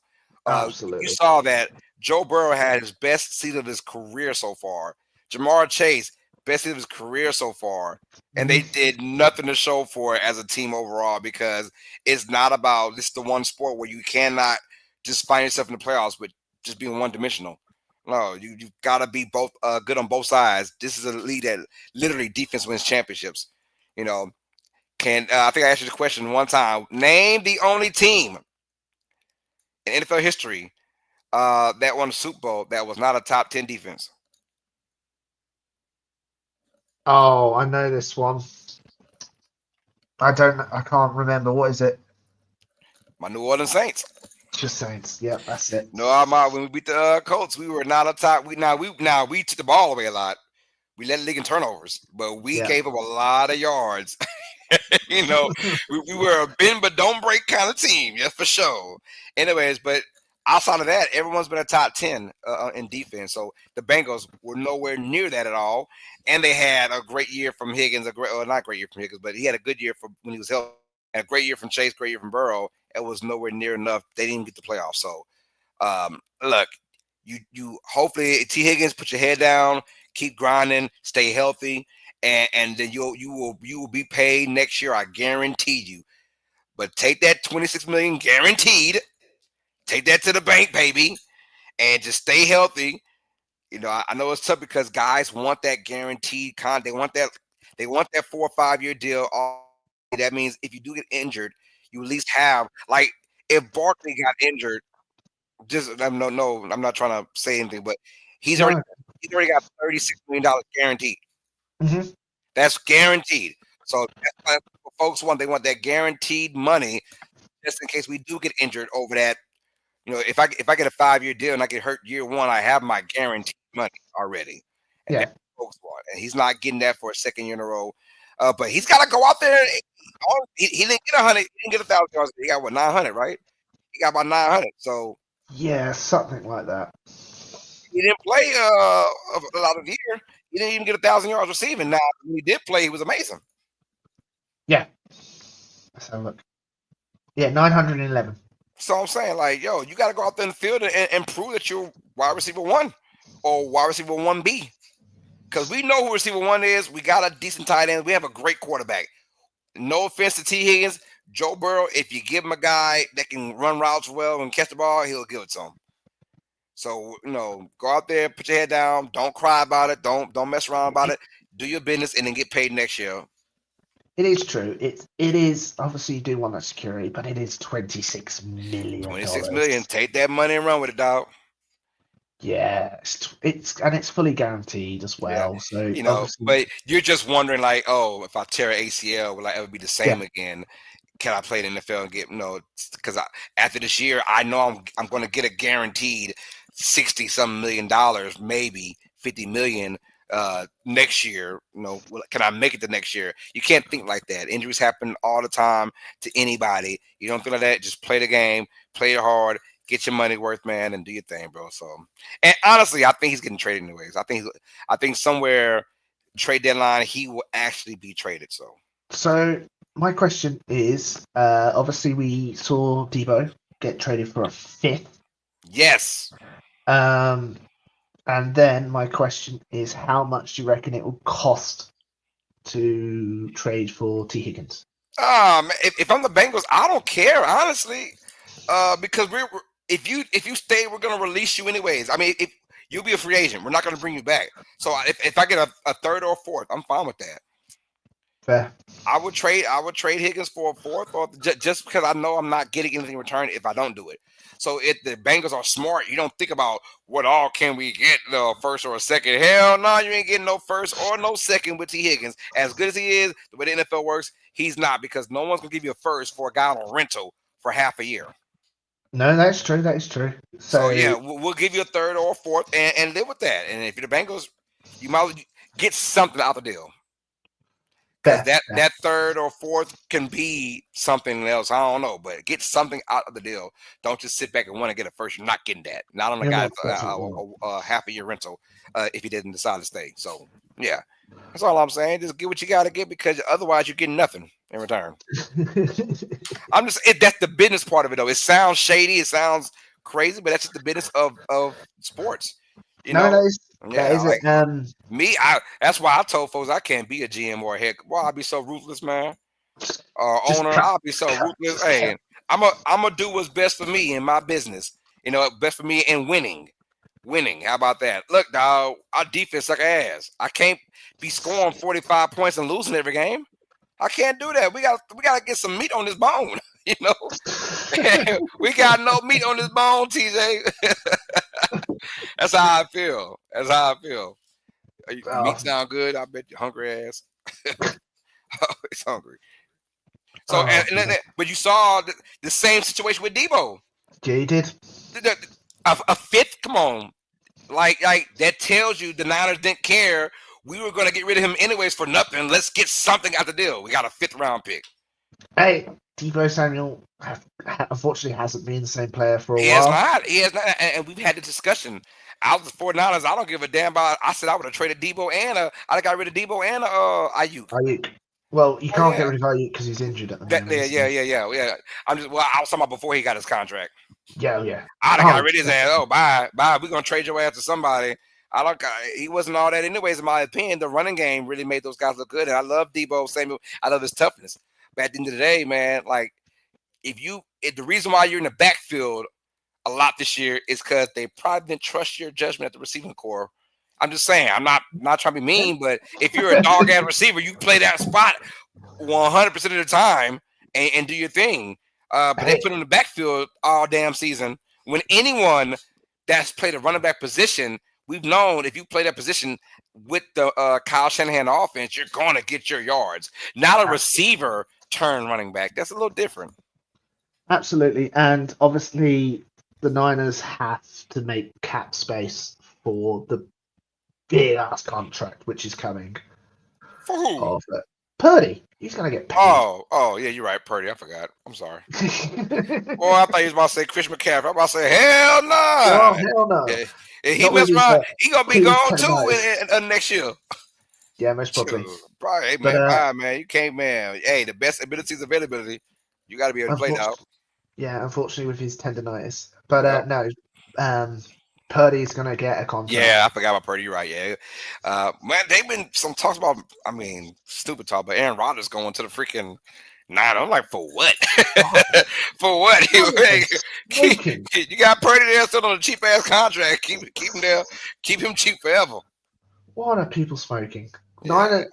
S1: You
S3: Absolutely.
S1: saw that Joe Burrow had his best season of his career so far. Jamar Chase, best season of his career so far. And they
S3: Mhm.
S1: did nothing to show for it as a team overall because it's not about this is the one sport where you cannot just find yourself in the playoffs with just being one dimensional. No, you've got to be both good on both sides. This is a league that literally defense wins championships. You know, I think I asked you the question one time. Name the only team in NFL history that won the Super Bowl that was not a top 10 defense.
S3: Oh, I know this one. I don't. I can't remember. What is it?
S1: My New Orleans Saints.
S3: Just Saints. Yep, that's it.
S1: No, when we beat the Colts, we were not a top. We took the ball away a lot. We led the league in turnovers, but we
S3: Yeah.
S1: gave up a lot of yards. you know, we were a bend but don't break kind of team, yes, for sure. Anyways, but outside of that, everyone's been a top 10 in defense. So the Bengals were nowhere near that at all. And they had a great year from Higgins, not great year from Higgins, but he had a good year for when he was healthy. And a great year from Chase, great year from Burrow. It was nowhere near enough. They didn't even get the playoffs. So look, you hopefully T. Higgins, put your head down, keep grinding, stay healthy, and then you will be paid next year. I guarantee you. But take that 26 million guaranteed, take that to the bank, baby, and just stay healthy. I know it's tough because guys want that guaranteed they want that 4 or 5 year deal. That means if you do get injured, you at least have like if Barkley got injured, just no, I'm not trying to say anything, but he's already
S3: No.
S1: he's already got $36 million guaranteed.
S3: Hmm.
S1: That's guaranteed. So that's what folks want. They want that guaranteed money just in case we do get injured over that if I get a 5-year deal and I get hurt year one, I have my guaranteed money already, and
S3: Yeah.
S1: that's what folks want. And he's not getting that for a second year in a row. But he's got to go out there. He didn't get 100. He didn't get 1,000 yards. He got what 900, right? He got about 900. So
S3: Yeah, something like that.
S1: he didn't play a lot of the year. He didn't even get 1,000 yards receiving. Now when he did play, he was amazing.
S3: Yeah. Let's have a look. Yeah, 911.
S1: So I'm saying, like, yo, you got to go out there in the field and prove that you're wide receiver 1 or wide receiver 1B. Because we know who receiver 1 is. We got a decent tight end. We have a great quarterback. No offense to T. Higgins. Joe Burrow, if you give him a guy that can run routes well and catch the ball, he'll give it to him. So, go out there, put your head down. Don't cry about it. Don't mess around about it. Do your business and then get paid next year.
S3: It is true. It is obviously you do want that security, but it is $26 million.
S1: 26 million. Take that money and run with it, dog.
S3: Yeah, it's fully guaranteed as well.
S1: Yeah.
S3: So obviously,
S1: But you're just wondering, like, oh, if I tear an ACL, will I ever be the same again? Can I play in the NFL and get because after this year, I know I'm going to get a guaranteed $60-some million, maybe $50 million next year. Can I make it the next year? You can't think like that. Injuries happen all the time to anybody. You don't think like that. Just play the game, play it hard, get your money worth, man, and do your thing, bro. So, and honestly, I think he's getting traded anyways. I think somewhere trade deadline he will actually be traded.
S3: So my question is, obviously we saw Debo get traded for a 5th.
S1: Yes.
S3: And then my question is, how much do you reckon it will cost to trade for T. Higgins?
S1: If I'm the Bengals, I don't care, honestly, because if you stay, we're gonna release you anyways. I mean, if you'll be a free agent, we're not gonna bring you back. So if I get a 3rd or a 4th, I'm fine with that.
S3: Fair.
S1: I would trade Higgins for a 4th, or just because I know I'm not getting anything in return if I don't do it. So if the Bengals are smart, you don't think about what all can we get, the 1st or a 2nd. Hell no, you ain't getting no 1st or no 2nd with T. Higgins. As good as he is, the way the NFL works, he's not, because no one's gonna give you a 1st for a guy on rental for half a year.
S3: No, that's true. That is true.
S1: So yeah, we'll give you a 3rd or a 4th and live with that. And if you're the Bengals, you might get something out of the deal. Because that 3rd or 4th can be something else. I don't know, but get something out of the deal. Don't just sit back and want to get a 1st. You're not getting that. Not on a guy a half a year rental if he didn't decide to stay. So yeah, that's all I'm saying. Just get what you got to get, because otherwise you're getting nothing in return. That's the business part of it, though. It sounds shady. It sounds crazy, but that's just the business of sports.
S3: That is it.
S1: Me, that's why I told folks I can't be a GM or a head. Boy, I'll be so ruthless, man. Owner, I'll be so ruthless. Hey, I'm gonna do what's best for me in my business. Best for me in winning. How about that? Look, dog, our defense suck ass. I can't be scoring 45 points and losing every game. I can't do that. We gotta get some meat on this bone. We got no meat on this bone, TJ. That's how I feel. Meat sound good. I bet you hungry ass. It's hungry. So, but you saw the same situation with Debo.
S3: Yeah, you did.
S1: A 5th. Come on, like that tells you the Niners didn't care. We were going to get rid of him anyways for nothing. Let's get something out the deal. We got a 5th round pick.
S3: Hey, Debo Samuel unfortunately hasn't been the same player for a while.
S1: He has not. And we've had the discussion. I was the 49ers. I don't give a damn about. I said I would have traded Debo I got rid of Debo and Ayuk.
S3: Well, you can't get rid of Ayuk because he's injured at the moment.
S1: Yeah. I was talking about before he got his contract.
S3: Yeah.
S1: I'd have got rid of his ass. Oh, bye. We're gonna trade your ass to somebody. He wasn't all that anyways, in my opinion. The running game really made those guys look good. And I love Debo Samuel. I love his toughness. But at the end of the day, man, like if the reason why you're in the backfield a lot this year is because they probably didn't trust your judgment at the receiving core. I'm just saying, I'm not trying to be mean, but if you're a dog ass receiver, you play that spot 100% of the time and do your thing. But they put him in the backfield all damn season. When anyone that's played a running back position, we've known if you play that position with the Kyle Shanahan offense, you're going to get your yards. Not a receiver turn running back. That's a little different.
S3: Absolutely. And obviously, the Niners have to make cap space for the big ass contract which is coming.
S1: For who?
S3: Of Purdy. He's gonna get paid.
S1: Oh, yeah, you're right, Purdy. I forgot. I'm sorry. Well, I thought he was about to say Chris McCaffrey. I'm about to say, hell no.
S3: Oh hell no!
S1: Yeah, he
S3: Not
S1: messed
S3: with his,
S1: around. He gonna be
S3: Cleveland
S1: gone too
S3: Cavaliers.
S1: in next year.
S3: Yeah, most probably.
S1: Shoot. Probably, hey,
S3: But,
S1: man. Bye, man. You can't, man. Hey, the best ability is availability. You got to be able to play now.
S3: Yeah, unfortunately with his tendonitis. But
S1: Yep.
S3: no, Purdy's gonna get a contract.
S1: Yeah, I forgot about Purdy. You're right. Yeah, man, they've been some talks about. I mean, stupid talk, but Aaron Rodgers going to the freaking nine. I'm like, for what? For what? You got Purdy there still on a cheap ass contract. Keep him there. Keep him cheap forever.
S3: What are people smoking?
S1: Yeah.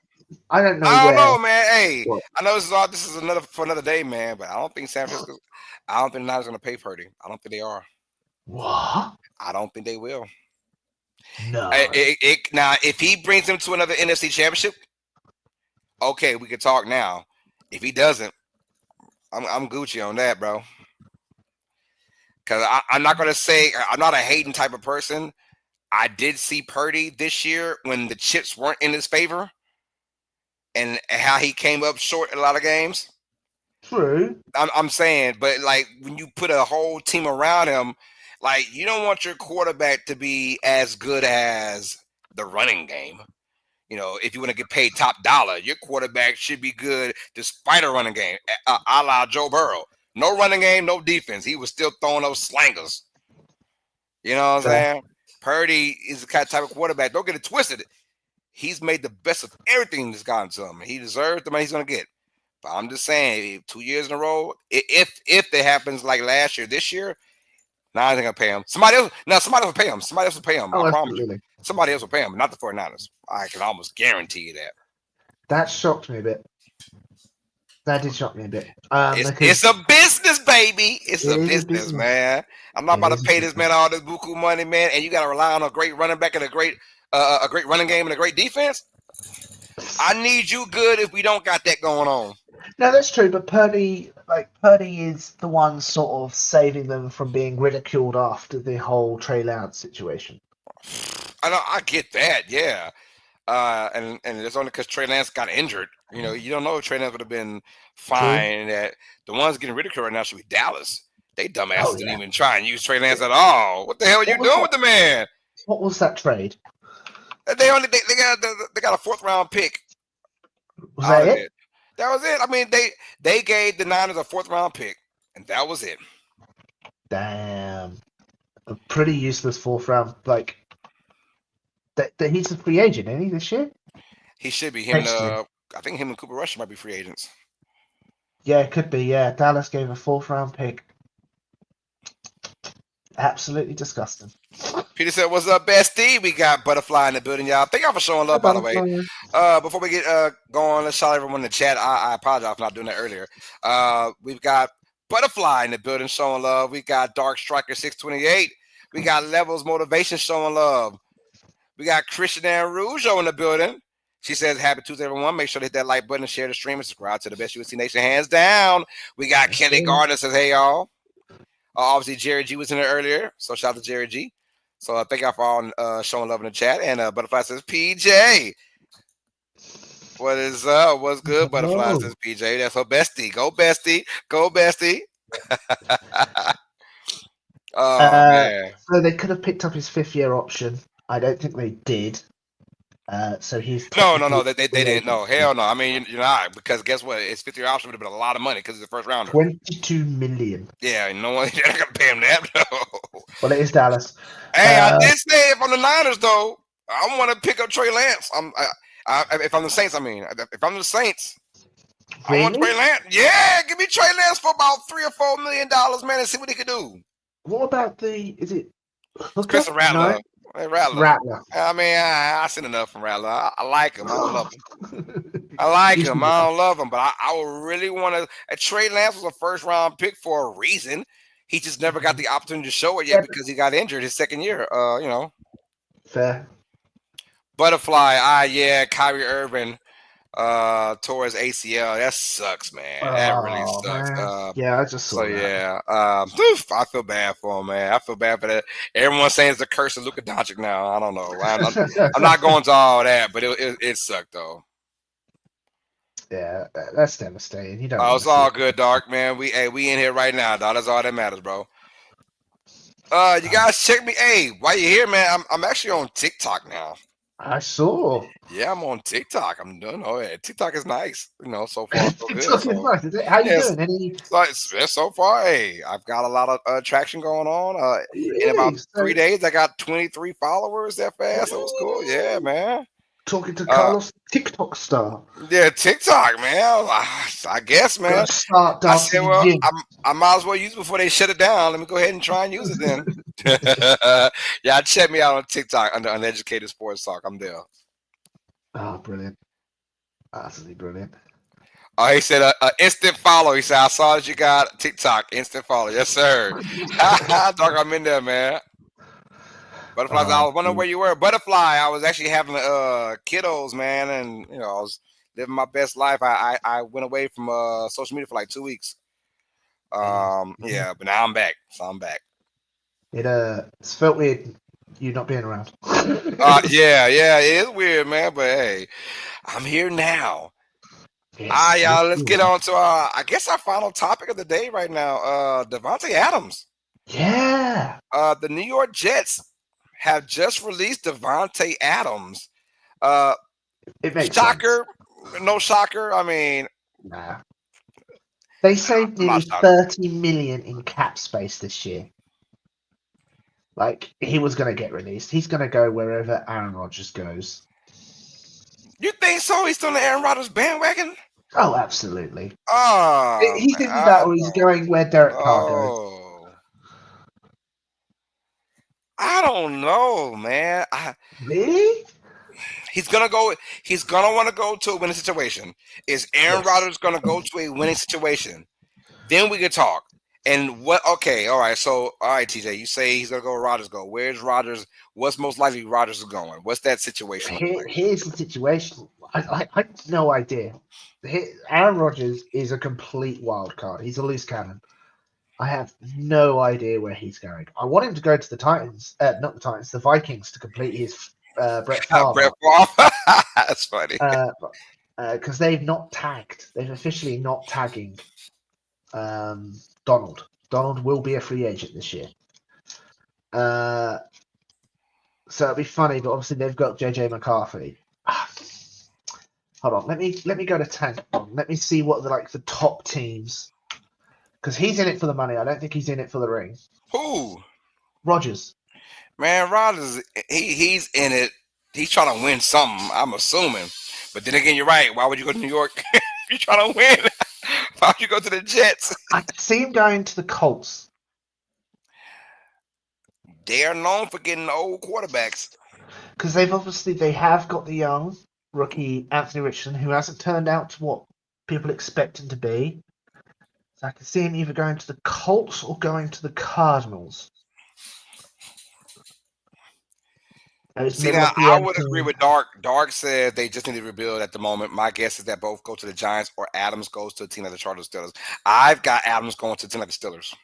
S3: I don't know.
S1: I don't
S3: where.
S1: know, man. Hey,
S3: What?
S1: I know this is another day, man. But I don't think San Francisco. I don't think the Niners going to pay Purdy. I don't think they are.
S3: What?
S1: I don't think they will.
S3: No.
S1: Now, if he brings them to another NFC championship, okay, we can talk now. If he doesn't, I'm Gucci on that, bro. Because I'm not going to say I'm not a hating type of person. I did see Purdy this year when the chips weren't in his favor and how he came up short in a lot of games.
S3: True.
S1: I'm saying, but like when you put a whole team around him, like you don't want your quarterback to be as good as the running game. You know, if you want to get paid top dollar, your quarterback should be good despite a running game, a la Joe Burrow. No running game, no defense. He was still throwing those slangers. You know what I'm saying? Purdy is the kind of type of quarterback. Don't get it twisted. He's made the best of everything that's gotten to him. He deserves the money he's going to get. But I'm just saying, 2 years in a row, if it happens like last year, this year, now I ain't gonna pay him. Somebody else will pay him. Somebody else will pay him. I promise you. Somebody else will pay him, not the 49ers. I can almost guarantee you that.
S3: That shocked me a bit. That did shock me a bit.
S1: It's a business, baby. It's a business, man. I'm not about to pay this man all this buku money, man, and you got to rely on a great running back and a great running game and a great defense. I need you good if we don't got that going on.
S3: No, that's true, but Purdy is the one sort of saving them from being ridiculed after the whole Trey Lance situation.
S1: I know, I get that, yeah. And it's only because Trey Lance got injured. You know, you don't know if Trey Lance would have been fine. That the ones getting ridiculed right now should be Dallas. They dumbasses didn't even try and use Trey Lance at all. What the hell are you doing with the man?
S3: What was that trade?
S1: They got a 4th round pick.
S3: Was that it?
S1: That was it. I mean, they gave the Niners a 4th round pick, and that was it.
S3: Damn, a pretty useless 4th round. Like that he's a free agent, isn't he, this year?
S1: He should be. I think him and Cooper Rush might be free agents.
S3: Yeah, it could be. Yeah, Dallas gave a 4th round pick. Absolutely disgusting.
S1: Peter said, "What's up, bestie? We got Butterfly in the building, y'all. Thank y'all for showing love, by the way. Before we get going, let's shout everyone in the chat. I apologize for not doing that earlier. We've got Butterfly in the building showing love. We got Dark Striker 628. We got Levels Motivation showing love. We got Christian and Rougeau in the building. She says, happy Tuesday, everyone. Make sure to hit that like button and share the stream and subscribe to the best UST Nation, hands down. We got Kelly Gardner says, hey, y'all. Obviously, Jerry G was in there earlier, so shout out to Jerry G. So thank y'all for all showing love in the chat. And Butterfly says, PJ. What is up? What's good, Butterfly says PJ? That's her bestie. Go, bestie. Go, bestie. Man.
S3: So they could have picked up his 5th-year option. I don't think they did. So he's
S1: no, they didn't. No, hell no. I mean, you're not, because guess what? His 5th-year option would have been a lot of money because it's the 1st rounder.
S3: $22 million.
S1: Yeah, no one they're not gonna pay him that. No.
S3: Well, it is Dallas.
S1: Hey, I did say if I'm the Niners though, I want to pick up Trey Lance. If I'm the Saints, I mean, if I'm the Saints, really? I want Trey Lance. Yeah, give me Trey Lance for about $3 or $4 million, man, and see what he could do.
S3: What about is it
S1: Chris Rattler? No?
S3: Rattler.
S1: I mean, I seen enough from Rattler. I like him. I don't love him. I like him. I don't love him, but I would really want to. Trey Lance was a 1st round pick for a reason. He just never got the opportunity to show it yet because he got injured his 2nd year. You know.
S3: Fair.
S1: Butterfly. Yeah, Kyrie Irving. towards ACL. That sucks, man. That really
S3: Oh
S1: sucks.
S3: man, yeah, I just
S1: So
S3: saw that.
S1: yeah, I feel bad for him, man. I feel bad for that. Everyone's saying it's the curse of Luka Doncic now. I don't know. I'm not going to all that, but it sucked though.
S3: Yeah, that's devastating. You don't
S1: Oh,
S3: want
S1: it's
S3: to see
S1: all
S3: it.
S1: good, Dark man. We in here right now, dog. That's all that matters, bro. You
S3: Um,
S1: guys check me. Hey, while you're here, man, I'm actually on TikTok now.
S3: I saw.
S1: Yeah, I'm on TikTok. I'm doing. Oh yeah, TikTok is nice. So far so good.
S3: TikTok is
S1: So
S3: nice. Is it? How you
S1: yes,
S3: doing? Any
S1: so far, hey, I've got a lot of traction going on. In about
S3: really? So
S1: 3 days, I got 23 followers that fast. That was cool. Yeah, man.
S3: talking to
S1: Uh,
S3: Carlos, TikTok star.
S1: yeah, TikTok, man. I guess, man.
S3: Gotta start
S1: I said,
S3: dancing
S1: well,
S3: again.
S1: I might as well use it before they shut it down. Let me go ahead and try and use it then. Yeah, check me out on TikTok under Uneducated Sports Talk. I'm there.
S3: Oh, brilliant. Absolutely brilliant.
S1: Oh, he said instant follow. He said, I saw that you got TikTok. Instant follow. Yes, sir. Dog, I'm in there, man. Butterflies, I was wondering where you were. Butterfly, I was actually having kiddos, man, and I was living my best life. I went away from social media for like 2 weeks. Yeah, but now I'm back. So I'm back.
S3: It's felt weird you not being around.
S1: Yeah, it is weird, man. But hey, I'm here now.
S3: Yes,
S1: Y'all, let's get on to I guess our final topic of the day right now. Devontae Adams.
S3: Yeah.
S1: The New York Jets have just released Devontae Adams.
S3: It makes
S1: Shocker,
S3: sense.
S1: no shocker. I mean,
S3: Nah. They saved
S1: I'm
S3: nearly
S1: not shocked.
S3: 30 million in cap space this year. Like, he was going to get released. He's going to go wherever Aaron Rodgers goes.
S1: You think so? He's still on the Aaron Rodgers bandwagon?
S3: Oh, absolutely.
S1: Oh,
S3: He's
S1: man,
S3: thinking about, he's going where Derek Carr goes.
S1: oh, I don't know, man.
S3: Really?
S1: He's gonna go. He's gonna want to go to a winning situation. Is Aaron
S3: Yes.
S1: Rodgers gonna go to a winning situation? Then we could talk. And what? Okay, all right. So, all right, TJ, you say he's gonna go where Rodgers go. Where's Rodgers? What's most likely Rodgers is going? What's that situation looking like?
S3: Here's the situation. I have no idea. Aaron Rodgers is a complete wild card. He's a loose cannon. I have no idea where he's going. I want him to go to the Titans, not the Titans, the Vikings to complete his Brett Favre.
S1: Brett Favre. That's funny.
S3: Because they've not tagged. They've officially not tagging Donald. Donald will be a free agent this year. So it'll be funny, but obviously they've got JJ McCarthy. Hold on, let me go to tank. Let me see what the top teams, because he's in it for the money. I don't think he's in it for the ring.
S1: Who?
S3: Rodgers.
S1: Man, Rodgers. He's in it. He's trying to win something. I'm assuming. But then again, you're right. Why would you go to New York if you're trying to win? Why would you go to the Jets?
S3: I can see him going to the Colts.
S1: They are known for getting old quarterbacks.
S3: Because they have got the young rookie Anthony Richardson, who hasn't turned out to what people expect him to be. So I can see him either going to the Colts or going to the Cardinals.
S1: See, now I would agree with Dark. Dark says they just need to rebuild at the moment. My guess is that both go to the Giants or Adams goes to a team like the Chargers Steelers. I've got Adams going to a team like the Steelers.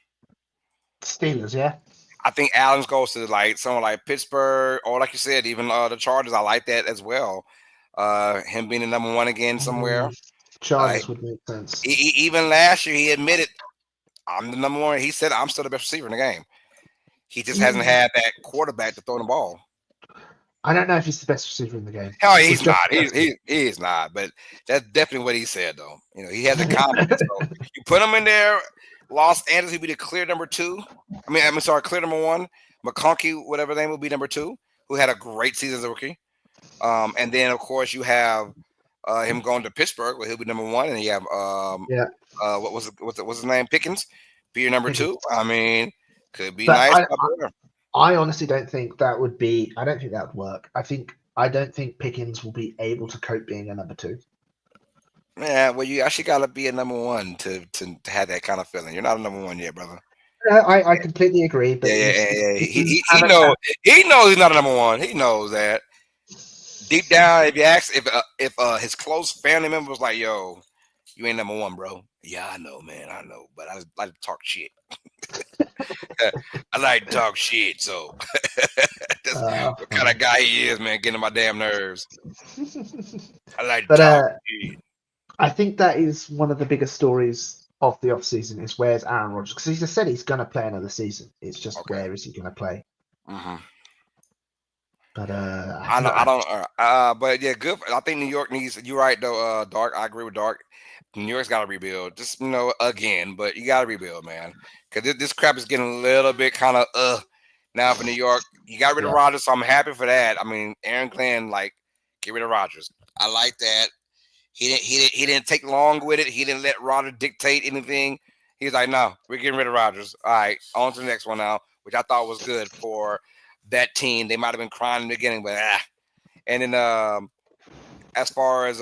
S3: Steelers, yeah.
S1: I think Adams goes to someone like Pittsburgh or like you said, even the Chargers. I like that as well. Him being the number one again somewhere.
S3: Chargers would make sense.
S1: Even last year, he admitted, I'm the number one. He said, I'm still the best receiver in the game. He just hasn't had that quarterback to throw the ball.
S3: I don't know if he's the best receiver in the game.
S1: Hell, he's not. He is not. But that's definitely what he said, though. He has a confidence. So you put him in there, Los Angeles, he'd be the clear number two. Clear number one. McConkey, whatever name, will be number two, who had a great season as a rookie. And then, of course, you have him going to Pittsburgh, where he'll be number one, and you have what's his name? Pickens, be your number two. I mean, could be nice.
S3: I honestly don't think that would be. I don't think that would work. I don't think Pickens will be able to cope being a number two.
S1: Yeah, well, you actually got to be a number one to have that kind of feeling. You're not a number one yet, brother.
S3: I completely agree. But
S1: He knows he's not a number one. He knows that. deep down, if you ask if his close family member was like, "Yo, you ain't number one, bro." Yeah, I know, man. I know, but I like to talk shit. I like to talk shit, so that's what kind of guy he is, man. Getting on my damn nerves. I like to
S3: But
S1: talk shit.
S3: I think that is one of the biggest stories of the off season is where's Aaron Rodgers, because he just said he's going to play another season. It's just
S1: Okay.
S3: where is he going to play?
S1: Mm-hmm.
S3: But
S1: I know. I don't. But yeah, good. I think New York needs. You're right though. Dark. I agree with Dark. New York's got to rebuild. Just again, but you got to rebuild, man. Because this crap is getting a little bit kind of now for New York. You got rid of
S3: Yeah.
S1: Rodgers, so I'm happy for that. I mean, Aaron Glenn, like, get rid of Rodgers. I like that. He didn't take long with it. He didn't let Rodgers dictate anything. He was like, no, we're getting rid of Rodgers. All right, on to the next one now, which I thought was good for that team. They might have been crying in the beginning, but And then as far as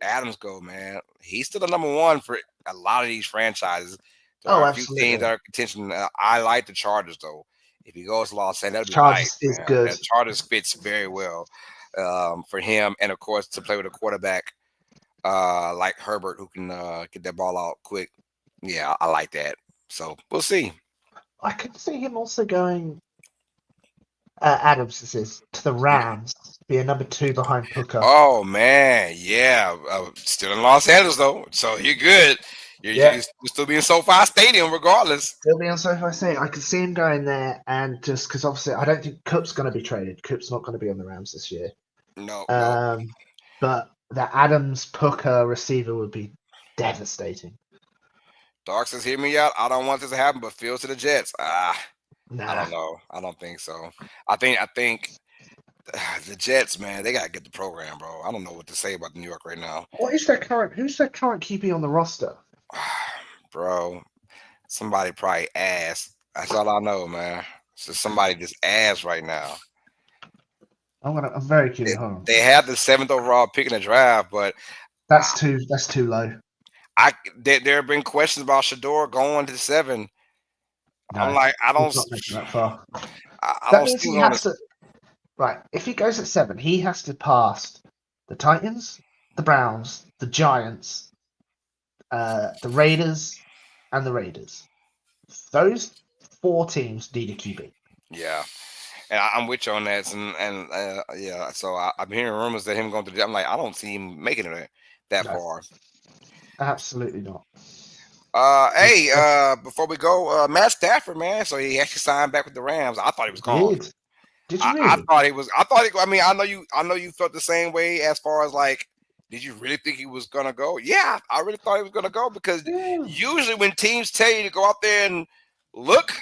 S1: Adams go, man, he's still the number one for a lot of these franchises. There
S3: Oh,
S1: are a few teams
S3: absolutely.
S1: that are contention. I like the Chargers though. If he goes to Los Angeles, that'd be
S3: Chargers
S1: nice,
S3: is
S1: man.
S3: good.
S1: And Chargers fits very well for him, and of course to play with a quarterback like Herbert who can get that ball out quick. Yeah, I like that. So we'll see.
S3: I can see him also going. Adams, this is to the Rams, be a number 2 behind Puka.
S1: Oh man, yeah. Still in Los Angeles though, so you're good.
S3: Yeah,
S1: You're still be in SoFi Stadium regardless.
S3: he'll be on SoFi Stadium. I can see him going there, and just because obviously I don't think Cook's going to be traded. Cook's not going to be on the Rams this year.
S1: No, no.
S3: But the Adams Puka receiver would be devastating.
S1: Dark says, "Hear me out. I don't want this to happen, but Fields to the Jets." I
S3: Nah.
S1: don't know. I don't think so. I think the Jets, man, they gotta get the program, bro. I don't know what to say about New York right now,
S3: Who's their current QB on the roster?
S1: bro. Somebody probably ass. That's all I know, man. It's just somebody just ass right now.
S3: I'm very
S1: They,
S3: curious. Hold on.
S1: they have the 7th overall pick in the draft, but
S3: That's too low.
S1: there have been questions about Shedeur going to 7.
S3: No,
S1: I'm like,
S3: he's not making that far.
S1: I
S3: That
S1: don't
S3: means
S1: see him
S3: he
S1: on
S3: has
S1: this.
S3: to. Right, if he goes at 7, he has to pass the Titans, the Browns, the Giants, the Raiders, and the Raiders. Those 4 teams need a QB.
S1: Yeah, and I'm with you on that, and yeah. So I'm hearing rumors that him going to. I'm like, I don't see him making it that
S3: No,
S1: far.
S3: absolutely not.
S1: Hey, before we go, Matt Stafford, man. So he actually signed back with the Rams. I thought he was gone.
S3: Did you
S1: I
S3: really?
S1: thought he was. I thought he. I mean, I know you felt the same way as far as like, did you really think he was gonna go? Yeah, I really thought he was gonna go because
S3: Yeah,
S1: usually when teams tell you to go out there and look,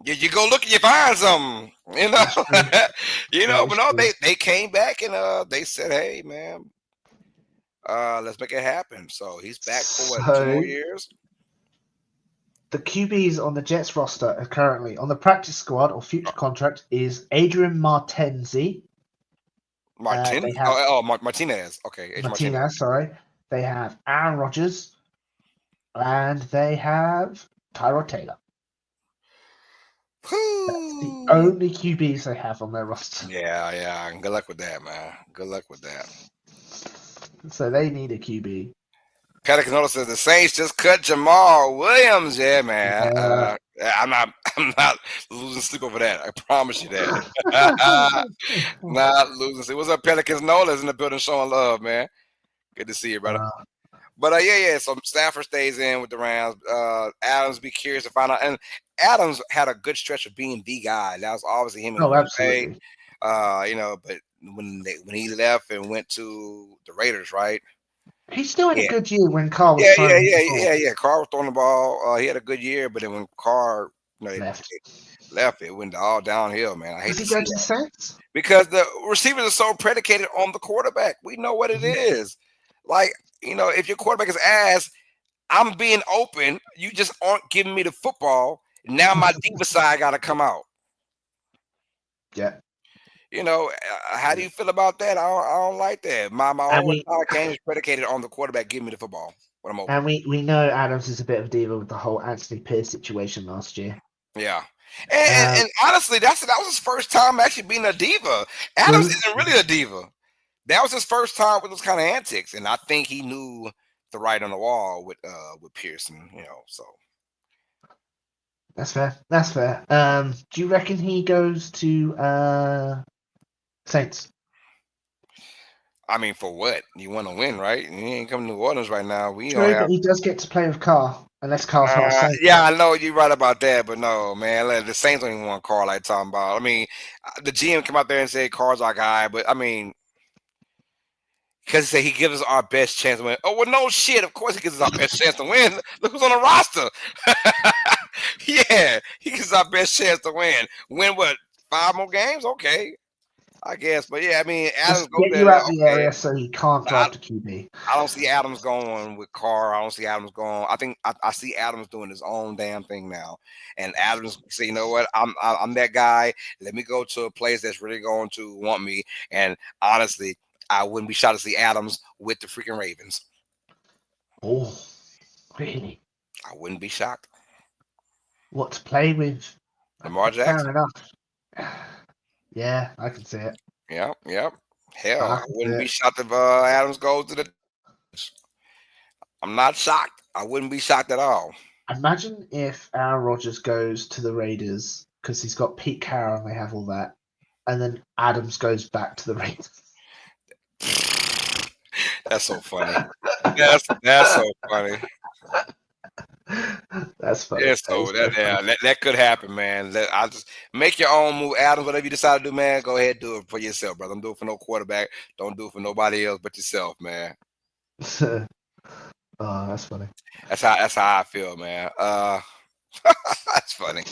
S1: you go look and you find something.
S3: that's true. That
S1: But
S3: is
S1: no,
S3: true.
S1: they came back and they said, hey man, let's make it happen. So he's back for what, 2 more
S3: So
S1: years?
S3: the QBs on the Jets roster are currently on the practice squad or future contract is Adrian Martenzi.
S1: Martin?
S3: They have
S1: Martinez. Okay, H Martinez.
S3: Martinez, sorry. They have Aaron Rodgers, and they have Tyrod Taylor. That's the
S1: Whew.
S3: only QBs they have on their roster.
S1: Yeah. Good luck with that, man. Good luck with that.
S3: So they need a QB.
S1: Pelican says the Saints just cut Jamal Williams. Yeah, man. I'm not losing sleep over that. I promise you that. Not losing sleep. What's up, Pelicans? Nola's in the building showing love, man. Good to see you, brother. But yeah. So Stafford stays in with the Rams. Adams, be curious to find out. And Adams had a good stretch of being the guy. That was obviously him in Green Bay. But when he left and went to the Raiders, right?
S3: He's still had a good year when Carr was
S1: Yeah.
S3: throwing the ball.
S1: Carr was throwing the ball. He had a good year, but then when Carr left, it went all downhill, man. I hate to see
S3: go to the
S1: that
S3: Saints?
S1: because the receivers are so predicated on the quarterback. We know what it is. Like, if your quarterback is ass, I'm being open. You just aren't giving me the football. Now my diva side got to come out.
S3: Yeah.
S1: How do you feel about that? I don't like that. My whole entire game is predicated on the quarterback giving me the football when I'm open.
S3: And we know Adams is a bit of a diva with the whole Anthony Pierce situation last year.
S1: Yeah. And honestly, that was his first time actually being a diva. Adams isn't really a diva. That was his first time with those kind of antics, and I think he knew the writing on the wall with Pearson. So
S3: That's fair. That's fair. Do you reckon he goes to Saints?
S1: I mean, for what? You want to win, right? You ain't coming to New Orleans right now. We don't
S3: True,
S1: have.
S3: but he does get to play with Carr, unless Carr's not a Saint.
S1: Yeah, I know you're right about that, but no, man. The Saints don't even want Carr like talking about. I mean, the GM come out there and say Carr's our guy, but I mean, because he said he gives us our best chance to win. Oh well, no shit. Of course, he gives us our best chance to win. Look who's on the roster. Yeah, he gives us our best chance to win. Win what? 5 more games? Okay, I guess. But yeah, I mean, Adams
S3: Just
S1: goes
S3: get
S1: there.
S3: you out the
S1: Okay.
S3: area so he can't draft a QB.
S1: I don't see Adams going with Carr. I don't see Adams going. I think I see Adams doing his own damn thing now. And Adams say, you know what? I'm that guy. Let me go to a place that's really going to want me. And honestly, I wouldn't be shocked to see Adams with the freaking Ravens.
S3: Oh, really?
S1: I wouldn't be shocked.
S3: What to play with?
S1: Lamar Jackson.
S3: Fair enough. Yeah, I can see it.
S1: Yep. Hell, I
S3: can see
S1: wouldn't be
S3: it.
S1: shocked if Adams goes to the. I'm not shocked. I wouldn't be shocked at all.
S3: Imagine if Aaron Rodgers goes to the Raiders because he's got Pete Carroll and they have all that, and then Adams goes back to the Raiders.
S1: That's so funny. That's so funny.
S3: That's funny.
S1: Yeah, so that could happen, man. I just make your own move, Adams. Whatever you decide to do, man, go ahead, do it for yourself, brother. Don't do it for no quarterback. Don't do it for nobody else but yourself, man.
S3: Oh, that's funny.
S1: That's how I feel, man. That's funny.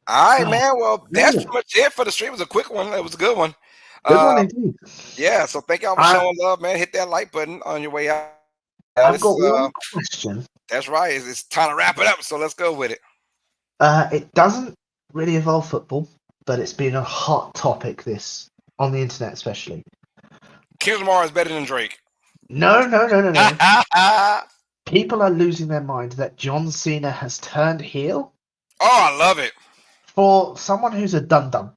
S1: All right, man. Well, that's pretty much it for the stream. It was a quick one. It was a good one.
S3: Good one indeed.
S1: Yeah, so thank y'all for showing love, man. Hit that like button on your way out.
S3: I've got one question.
S1: That's right. It's time to wrap it up, so let's go with it.
S3: It doesn't really involve football, but it's been a hot topic this on the internet, especially.
S1: Kendrick Lamar is better than Drake.
S3: No. People are losing their mind that John Cena has turned heel.
S1: Oh, I love it.
S3: For someone who's a dum-dum,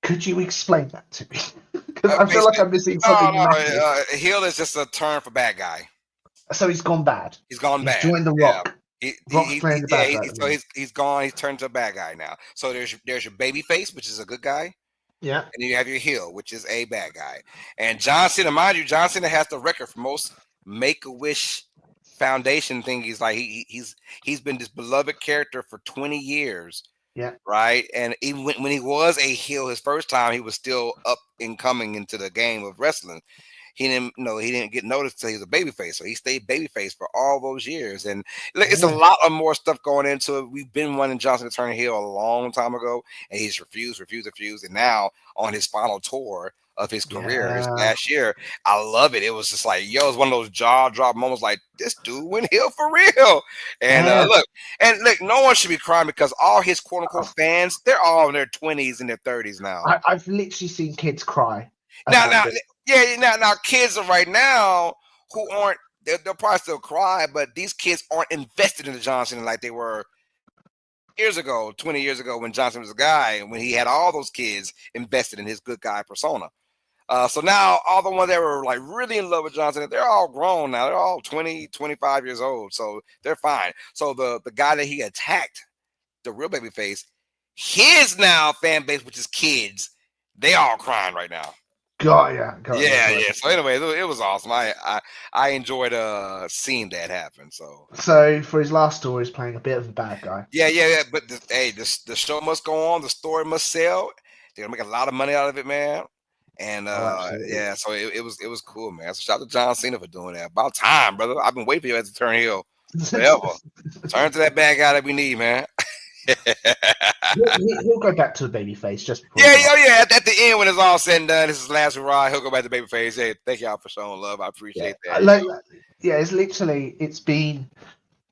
S3: could you explain that to me? Because I feel like I'm missing something.
S1: Heel is just a term for bad guy.
S3: So he's gone bad.
S1: He's gone bad.
S3: Joined the Rock.
S1: Yeah.
S3: Rock's playing the bad guy.
S1: So he's gone. He's turned to a bad guy now. So there's your baby face, which is a good guy.
S3: Yeah.
S1: And you have your heel, which is a bad guy. And John Cena, mind you, John Cena has the record for most Make-A-Wish Foundation thing. He's like he's been this beloved character for 20 years.
S3: Yeah.
S1: Right. And even when he was a heel his first time, he was still up and coming into the game of wrestling. He didn't get noticed until he was a babyface. So he stayed babyface for all those years. And it's a lot of more stuff going into it. We've been wanting Johnson to turn heel a long time ago, and he's refused. And now on his final tour of his career, his last year, I love it. It was just like, it's one of those jaw drop moments like, this dude went heel for real. And look, no one should be crying because all his quote unquote fans, they're all in their 20s and their 30s now.
S3: I've literally seen kids cry.
S1: Now, kids are right now who aren't, they'll probably still cry, but these kids aren't invested in the Johnson like they were 20 years ago when Johnson was a guy and when he had all those kids invested in his good guy persona. So now all the ones that were like really in love with Johnson, they're all grown now. They're all 20, 25 years old. So they're fine. So the guy that he attacked, the real baby face, his now fan base, which is kids, they all crying right now.
S3: Yeah.
S1: So anyway, it was awesome. I enjoyed seeing that happen. So
S3: for his last story, he's playing a bit of a bad guy.
S1: Yeah. But the show must go on. The story must sell. They're gonna make a lot of money out of it, man. And so it was cool, man. So shout out to John Cena for doing that. About time, brother. I've been waiting for you to turn heel forever. Turn to that bad guy that we need, man.
S3: He'll go back to the babyface just before.
S1: Yeah. At the end, when it's all said and done, this is last hurrah. He'll go back to babyface. Hey, thank y'all for showing love. I appreciate that.
S3: It's been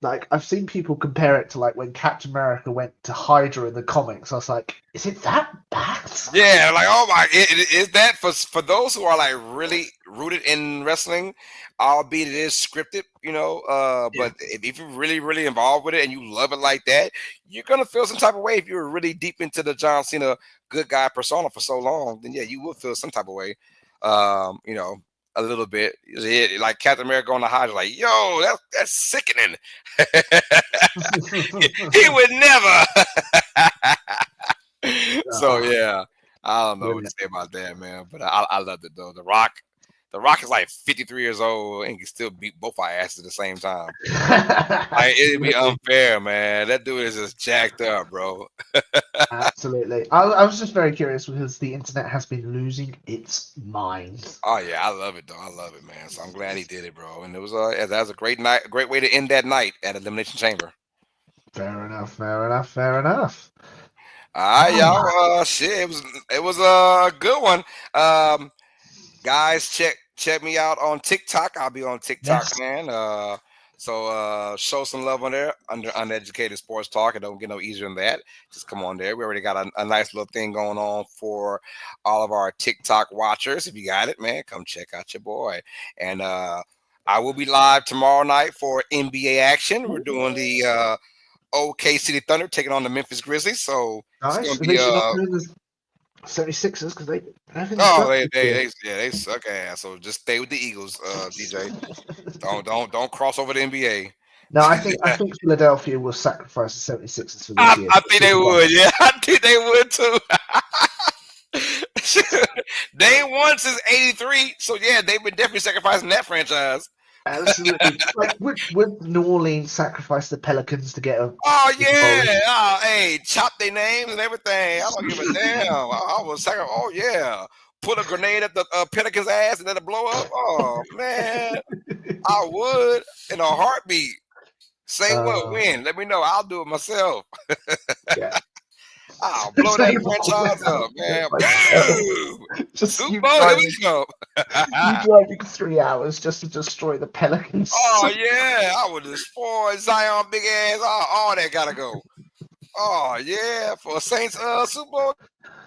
S3: Like, I've seen people compare it to like when Captain America went to Hydra in the comics. I was like, is it that bad?
S1: Yeah, like oh my, is that for those who are like really rooted in wrestling, albeit it is scripted, but if you're really involved with it and you love it like that, you're gonna feel some type of way. If you're really deep into the John Cena good guy persona for so long, then yeah, you will feel some type of way. A little bit. Like Captain America on the Hydra, like, yo, that's sickening. He would never. So yeah, I don't know what to say about that, man. But I loved it though. The Rock is like 53 years old and can still beat both our asses at the same time. Like it'd be unfair, man. That dude is just jacked up, bro.
S3: Absolutely. I was just very curious because the internet has been losing its mind.
S1: Oh yeah, I love it though. I love it, man. So I'm glad he did it, bro. And it was that was a great night, a great way to end that night at Elimination Chamber.
S3: Fair enough. Fair enough. Fair enough.
S1: All right, y'all. Shit, it was a good one. Guys, check me out on TikTok. I'll be on TikTok, man. So show some love on there under Uneducated Sports Talk. It don't get no easier than that. Just come on there. We already got a nice little thing going on for all of our TikTok watchers. If you got it, man, come check out your boy. And I will be live tomorrow night for NBA action. We're doing the OK City Thunder taking on the Memphis Grizzlies. So
S3: nice.
S1: it's gonna be
S3: 76ers because they
S1: suck ass. So just stay with the Eagles, DJ. Don't cross over the NBA.
S3: No, I think Philadelphia will sacrifice the 76ers for this year.
S1: I think they would. Yeah, I think they would too. They ain't won since '83, so yeah, they've been definitely sacrificing that franchise.
S3: Absolutely. Like, would New Orleans sacrifice the Pelicans to get a?
S1: Oh yeah. Oh, hey, chop their names and everything. I don't give a damn. I was sacrifice. Oh yeah. Put a grenade at the Pelicans' ass and let it blow up. Oh man, I would in a heartbeat. Say what, win. Let me know. I'll do it myself.
S3: Yeah.
S1: I'll blow that franchise up, man. Just Super Bowl, here we go.
S3: You driving 3 hours just to destroy the Pelicans.
S1: Oh yeah, I would destroy Zion big ass. All that gotta go. Oh yeah, for Saints Super Bowl.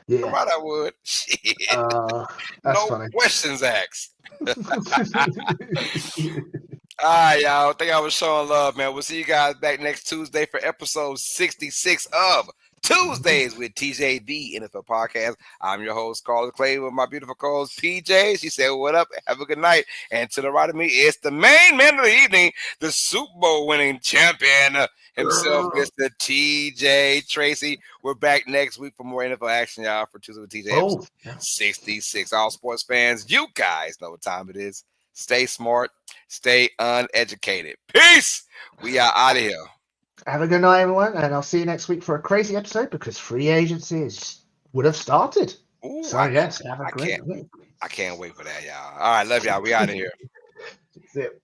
S3: Yeah,
S1: right, I would. Shit.
S3: That's funny.
S1: Questions asked. All right, y'all. I think I was showing love, man. We'll see you guys back next Tuesday for episode 66 of Tuesdays with TJ, the NFL podcast. I'm your host, Carlos Clay, with my beautiful co-host, PJ. She said, what up? Have a good night. And to the right of me, it's the main man of the evening, the Super Bowl winning champion himself, Mr. TJ Tracy. We're back next week for more NFL action, y'all, for Tuesday with TJ. 66. All sports fans, you guys know what time it is. Stay smart, stay uneducated. Peace. We are out of here.
S3: Have a good night, everyone, and I'll see you next week for a crazy episode because free agency would have started.
S1: Ooh,
S3: so, yes, have a great week.
S1: I can't wait for that, y'all. All right, love y'all. We out of here.
S3: That's it.